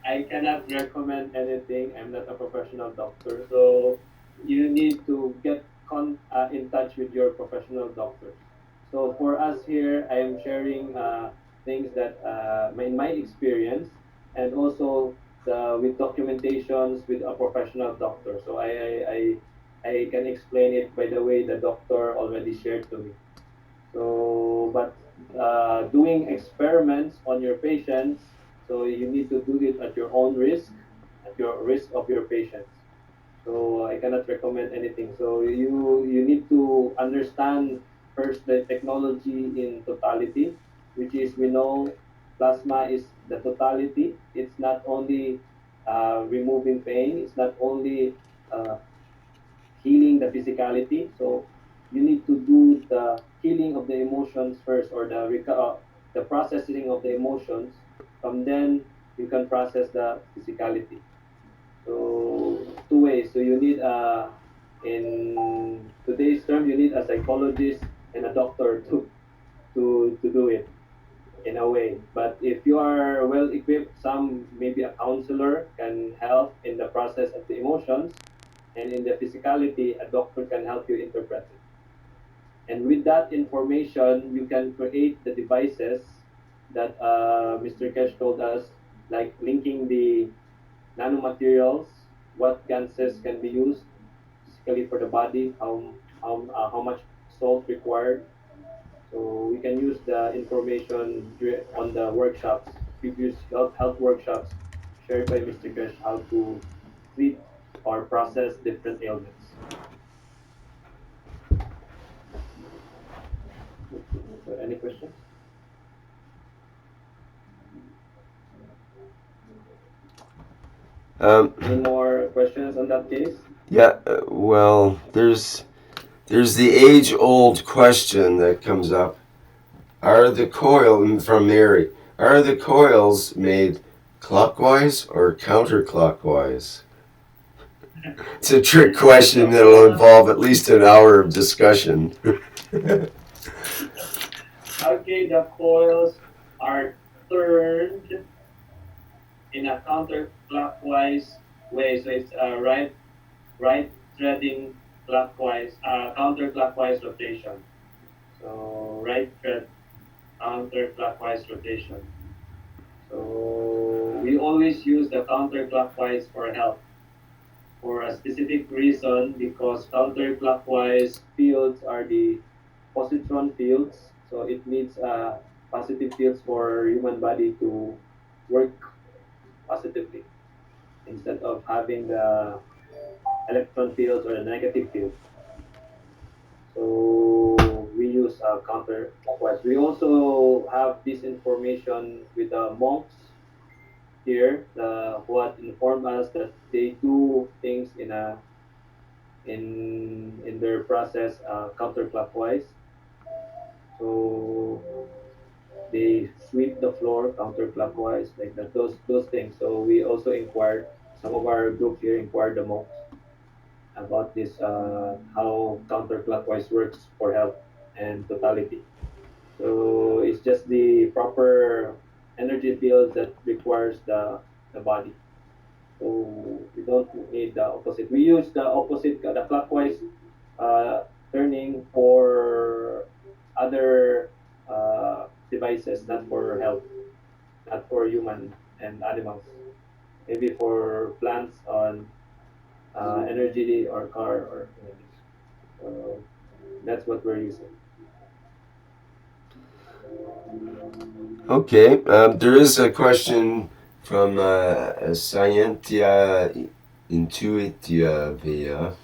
I cannot recommend anything. I'm not a professional doctor, so you need to get in touch with your professional doctors. So for us here, I am sharing things that in my experience, and also with documentations with a professional doctor. So I can explain it by the way the doctor already shared to me. So, but doing experiments on your patients, so you need to do it at your own risk, at your risk of your patients. So I cannot recommend anything. So you need to understand first the technology in totality, which is we know plasma is the totality. It's not only removing pain. It's not only uh, healing the physicality. So you need to do the healing of the emotions first, or the processing of the emotions. From then you can process the physicality. So two ways. So you need in today's term, you need a psychologist and a doctor to do it in a way. But if you are well equipped, some maybe a counselor can help in the process of the emotions, and in the physicality, a doctor can help you interpret it. And with that information, you can create the devices that Mr. Kesh told us, like linking the nanomaterials, what ganses can be used physically for the body, how much salt required. So we can use the information on the workshops, previous health workshops shared by Mr. Kesh, how to treat or process different ailments. So any questions? Any more questions on that case? Yeah, well, there's the age-old question that comes up. Are the coils made clockwise or counterclockwise? It's a trick question that'll involve at least an hour of discussion. Okay, the coils are turned in a counterclockwise way. So it's a right threading clockwise, counterclockwise rotation. So right thread, counterclockwise rotation. So we always use the counterclockwise for help for a specific reason, because counterclockwise fields are the positron fields. So it needs positive fields for human body to work positively, instead of having the electron fields or the negative field. So we use counterclockwise. We also have this information with the monks here, what inform us that they do things in their process counterclockwise. So they sweep the floor counterclockwise, like that. Those things. So we also inquired. Some of our group here inquired the monks about this, how counterclockwise works for health and totality. So it's just the proper energy field that requires the body. So we don't need the opposite. We use the opposite, the clockwise turning for other devices, not for health, not for human and animals. Maybe for plants on energy or car or anything. So that's what we're using. Okay, there is a question from Scientia Intuitiva.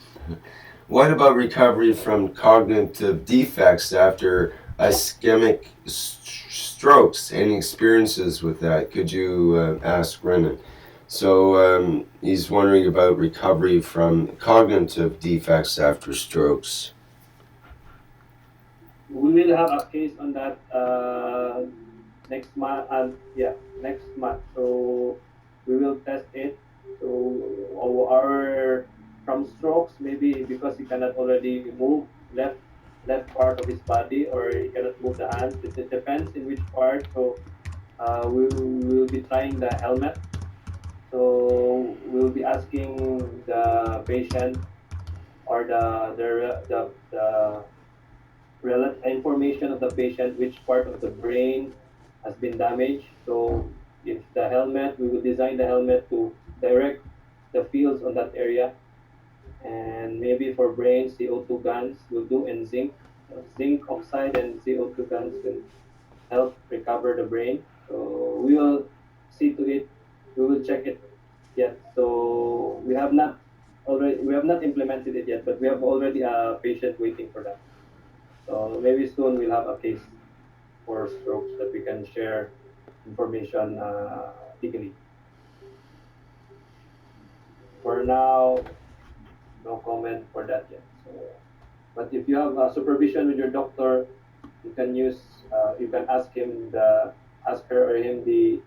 What about recovery from cognitive defects after ischemic strokes? Any experiences with that? Could you ask Renan? So he's wondering about recovery from cognitive defects after strokes. We will have a case on that next month. Next month. So we will test it. So our from strokes, maybe because he cannot already move left part of his body, or he cannot move the hands. It depends in which part. So we will be trying the helmet. So we will be asking the patient or the information of the patient, which part of the brain has been damaged. So if the helmet, we will design the helmet to direct the fields on that area. And maybe for brain, CO2 guns will do, and zinc oxide and CO2 guns will help recover the brain. So we will see to it. We will check it yet. So we have not implemented it yet, but we have already a patient waiting for that. So maybe soon we'll have a case for strokes that we can share information legally. For now, no comment for that yet. So, but if you have supervision with your doctor, you can you can ask her or him the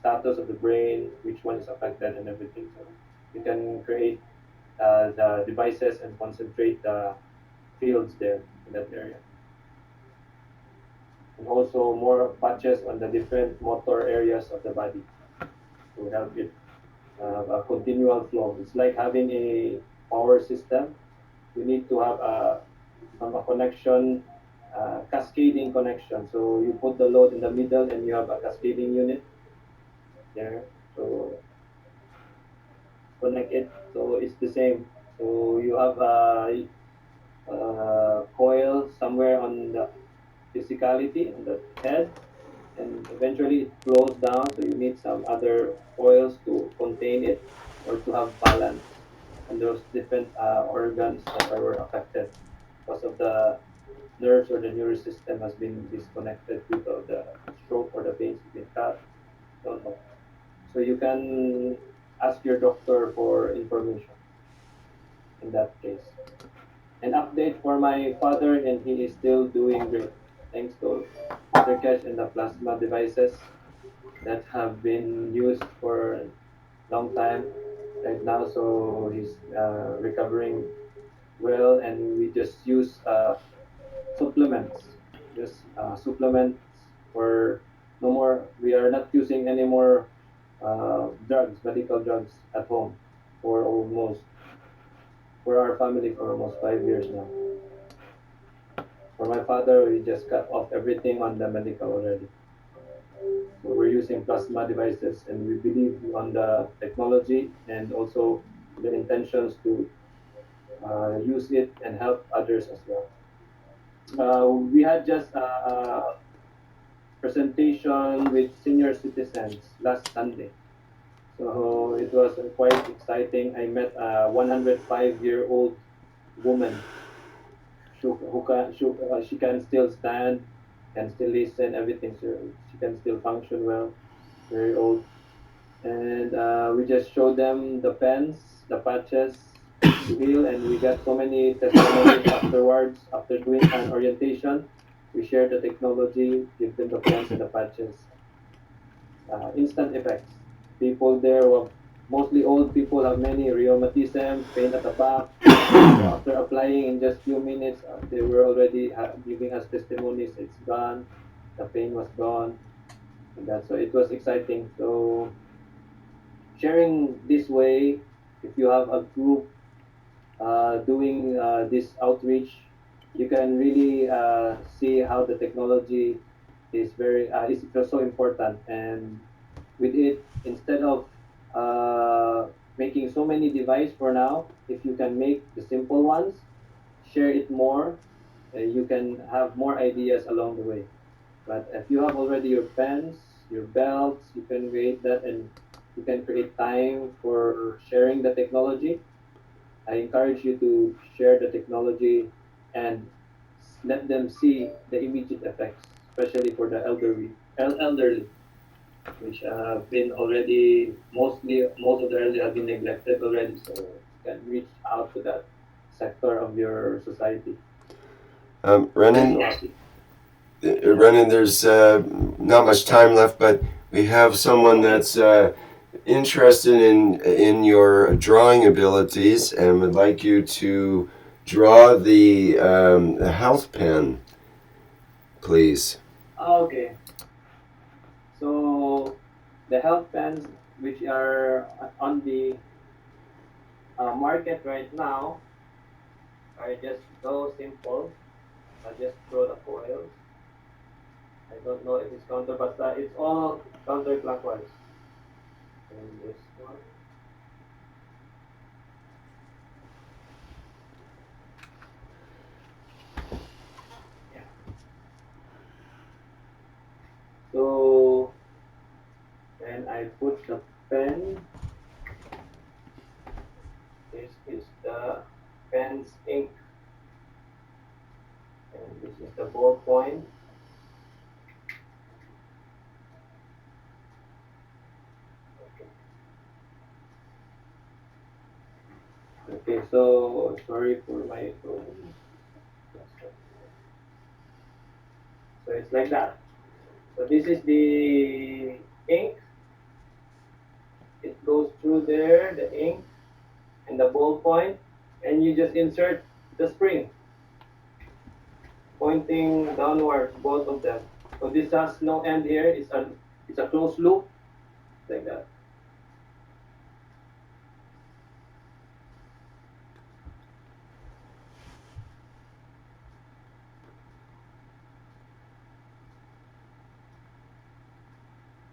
status of the brain, which one is affected, and everything. So you can create the devices and concentrate the fields there in that area. And also more patches on the different motor areas of the body to help it a continual flow. It's like having a power system. You need to have a connection, cascading connection. So you put the load in the middle and you have a cascading unit there. So connect it. So it's the same. So you have a coil somewhere on the physicality on the head, and eventually it flows down. So you need some other coils to contain it or to have balance on those different organs that were affected because of the nerves or the nervous system has been disconnected due to the stroke or the veins have been cut. Don't know. So you can ask your doctor for information in that case. An update for my father, and he is still doing great. Thanks to Cash and the plasma devices that have been used for a long time right now. So he's recovering well, and we just use supplements, just supplements for no more. We are not using any more drugs, medical drugs at home for almost for our family for almost 5 years now. For my father, we just cut off everything on the medical already. So we're using plasma devices, and we believe on the technology and also the intentions to use it and help others as well. We had just a presentation with senior citizens last Sunday. So it was quite exciting. I met a 105-year-old woman she can still stand, can still listen, everything. So she can still function well, very old. And we just showed them the pens, the patches to heal, and we got so many testimonies afterwards. After doing an orientation, we shared the technology, give them the pens and the patches. Instant effects. People there were mostly old people, have many rheumatism, pain at the back. So after applying in just few minutes, they were already giving us testimonies. It's gone, the pain was gone, and that. So it was exciting. So sharing this way, if you have a group doing this outreach, you can really see how the technology is so important. And with it, instead of making so many devices for now, if you can make the simple ones, share it more, you can have more ideas along the way. But if you have already your pens, your belts, you can create that, and you can create time for sharing the technology. I encourage you to share the technology and let them see the immediate effects, especially for the elderly, which have been already most of the elderly have been neglected already. So you can reach out to that sector of your society. Renan, Renan, there's not much time left, but we have someone that's interested in your drawing abilities and would like you to draw the health pen, please. Okay. So the health pens which are on the market right now are just so simple. I just throw the coils. I don't know if it's counter, but it's all counterclockwise. And this one. Yeah. So then I put the pen. This is the pen's ink, and this is the ballpoint. Okay. Okay, so sorry for my phone. So it's like that. So this is the ink. It goes through there, the ink and the ballpoint, and you just insert the spring pointing downwards, both of them. So this has no end here. It's a closed loop like that.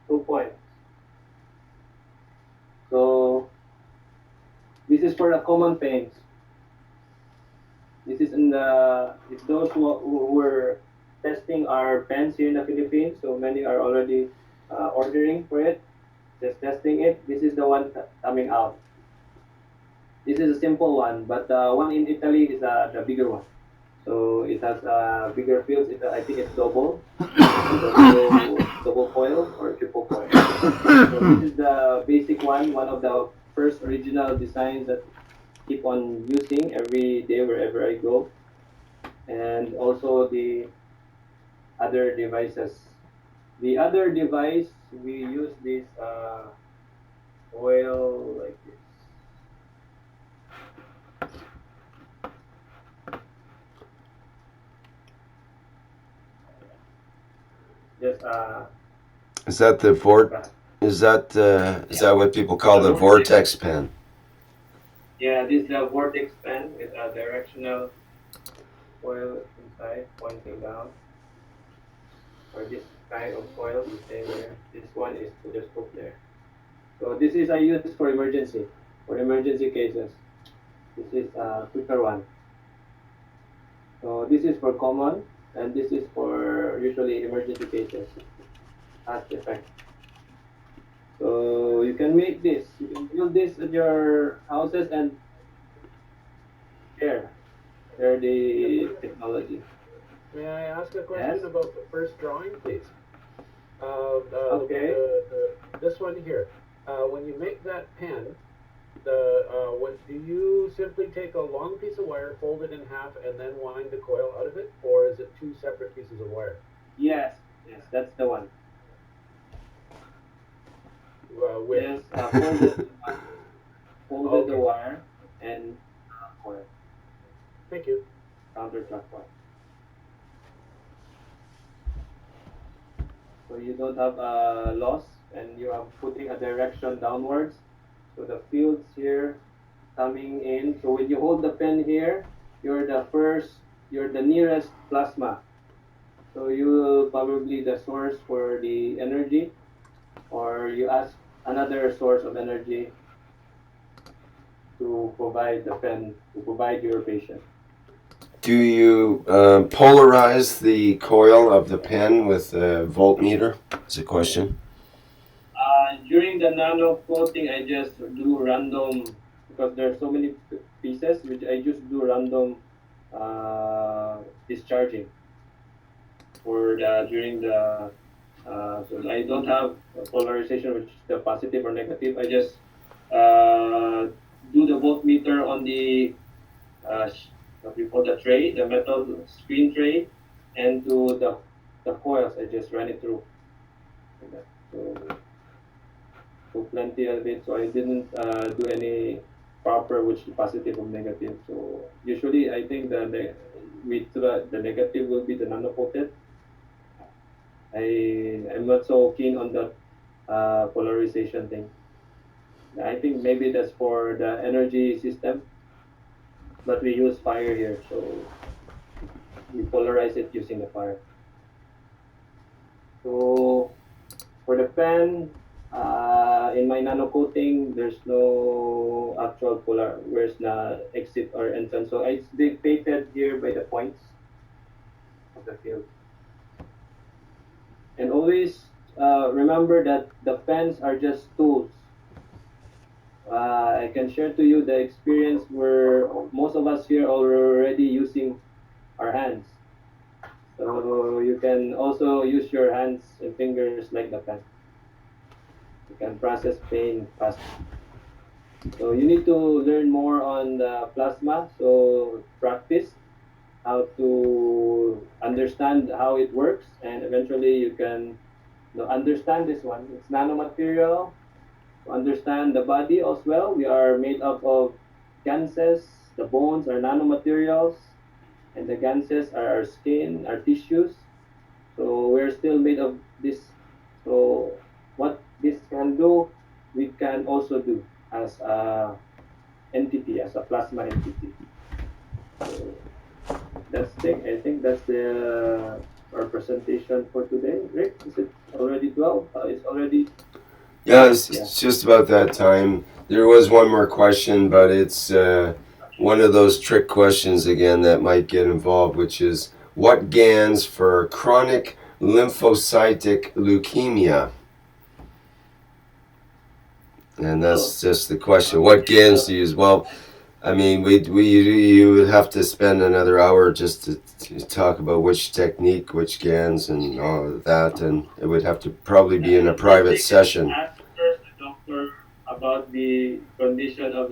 Two points. So this is for the common pains. This is in the it's those who were testing our pens here in the Philippines. So many are already ordering for it, just testing it. This is the one coming out. This is a simple one, but the one in Italy is the bigger one. So it has bigger fields. I think it's double coil or triple coil. So this is the basic one of the first original designs that keep on using every day wherever I go, and also the other devices. The other device we use this oil like this. Just Is that the Is that what people call the vortex pen? yeah, this is the vortex pen with a directional coil inside pointing down. Or this kind of coil is there. This one is to just put there. So this is I use for emergency cases. This is a quicker one. So this is for common, and this is for usually emergency cases. Fast effect. So you can make this. You can build this at your houses and share the technology. May I ask a question Yes. about the first drawing, please? Okay. This one here. When you make that pen, do you simply take a long piece of wire, fold it in half, and then wind the coil out of it, or is it two separate pieces of wire? Yes, that's the one. With Yes, folded Okay. the wire and coil, Thank you. counterclockwise. So you don't have a loss, and you are putting a direction downwards. So the fields here coming in. So when you hold the pen here, you're the nearest plasma. So you will probably the source for the energy, or you ask another source of energy to provide the pen, to provide your patient. Do you polarize the coil of the pen with a voltmeter? Is a question. During the nano coating, I just do random because there are so many pieces, which I just do random discharging for during the. So I don't have polarization, which is the positive or negative. I just do the voltmeter on the what we call the tray, the metal screen tray, and to the coils. I just run it through. Like that. So plenty of it. So I didn't do any proper which positive or negative. So usually I think the negative will be the nanocoated. I'm not so keen on that polarization thing. I think maybe that's for the energy system, but we use fire here, so we polarize it using the fire. So for the pen, in my nano coating, there's no actual polar, where's the exit or entrance. So it's dictated here by the points of the field. And always remember that the pens are just tools. I can share to you the experience where most of us here are already using our hands. So you can also use your hands and fingers like the pen. You can process pain faster. So you need to learn more on the plasma. So practice how to understand how it works, and eventually you can understand this one. It's nanomaterial. To understand the body as well, we are made up of ganses. The bones are nanomaterials, and the ganses are our skin, our tissues. So we're still made of this. So what this can do, we can also do as a entity, as a plasma entity. So that's thing. I think that's the our presentation for today. Rick, is it already 12? It's already. Yeah, it's just about that time. There was one more question, but it's one of those trick questions again that might get involved, which is what GANs for chronic lymphocytic leukemia? And that's just the question. What GANs do you use? Well, I mean, you would have to spend another hour just to talk about which technique, which GANs, and all of that, and it would have to probably be in a private session. Ask first the doctor about the condition of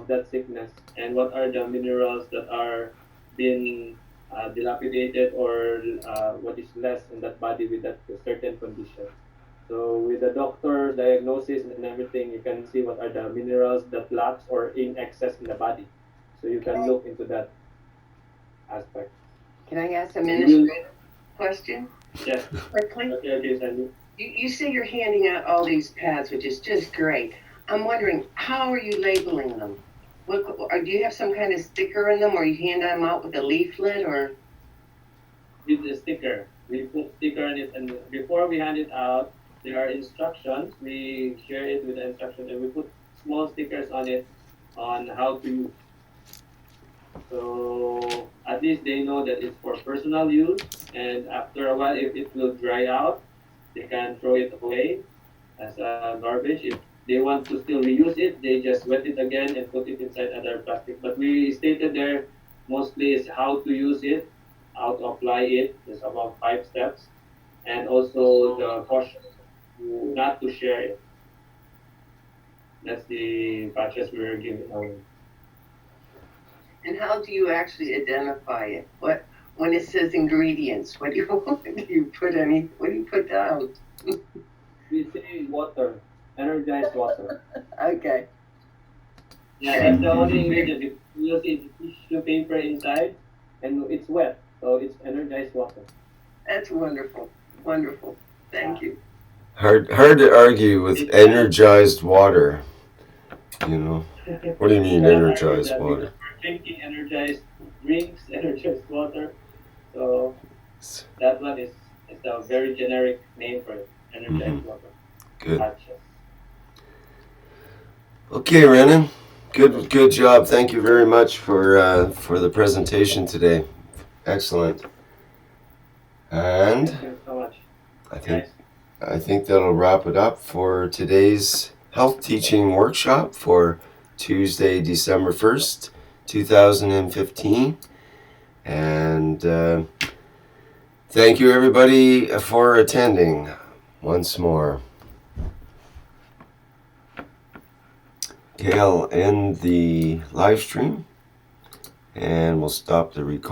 that sickness and what are the minerals that are being dilapidated or what is less in that body with that certain condition. So with the doctor's diagnosis and everything, you can see what are the minerals that lacks or in excess in the body. So you can look into that aspect. Can I ask a administrative question Yes. quickly? Okay, Sandy. You say you're handing out all these pads, which is just great. I'm wondering, how are you labeling them? Do you have some kind of sticker in them, or you hand them out with a leaflet, or? With the sticker. We put sticker on it, and before we hand it out, there are instructions. We share it with the instructions, and we put small stickers on it on how to use. So at least they know that it's for personal use, and after a while, if it will dry out, they can throw it away as a garbage. If they want to still reuse it, they just wet it again and put it inside other plastic. But we stated there mostly is how to use it, how to apply it. There's about 5 steps, and also the caution not to share it. That's the patches we're giving away. And how do you actually identify it? When it says ingredients, what do you put down? We say water, energized water. Okay. Yeah, that's the only ingredient. If you see tissue paper inside, and it's wet, so it's energized water. That's wonderful. Wonderful. Thank you. Hard to argue with energized water. You know, what do you mean energized water? We're drinking energized drinks, energized water. So that one is a very generic name for it, energized water. Good. Patches. Okay, Renan. Good job. Thank you very much for the presentation today. Excellent. And Thank you so much. I think that'll wrap it up for today's health teaching workshop for Tuesday, December 1st, 2015. And thank you everybody for attending once more. Okay, I'll end the live stream and we'll stop the recording.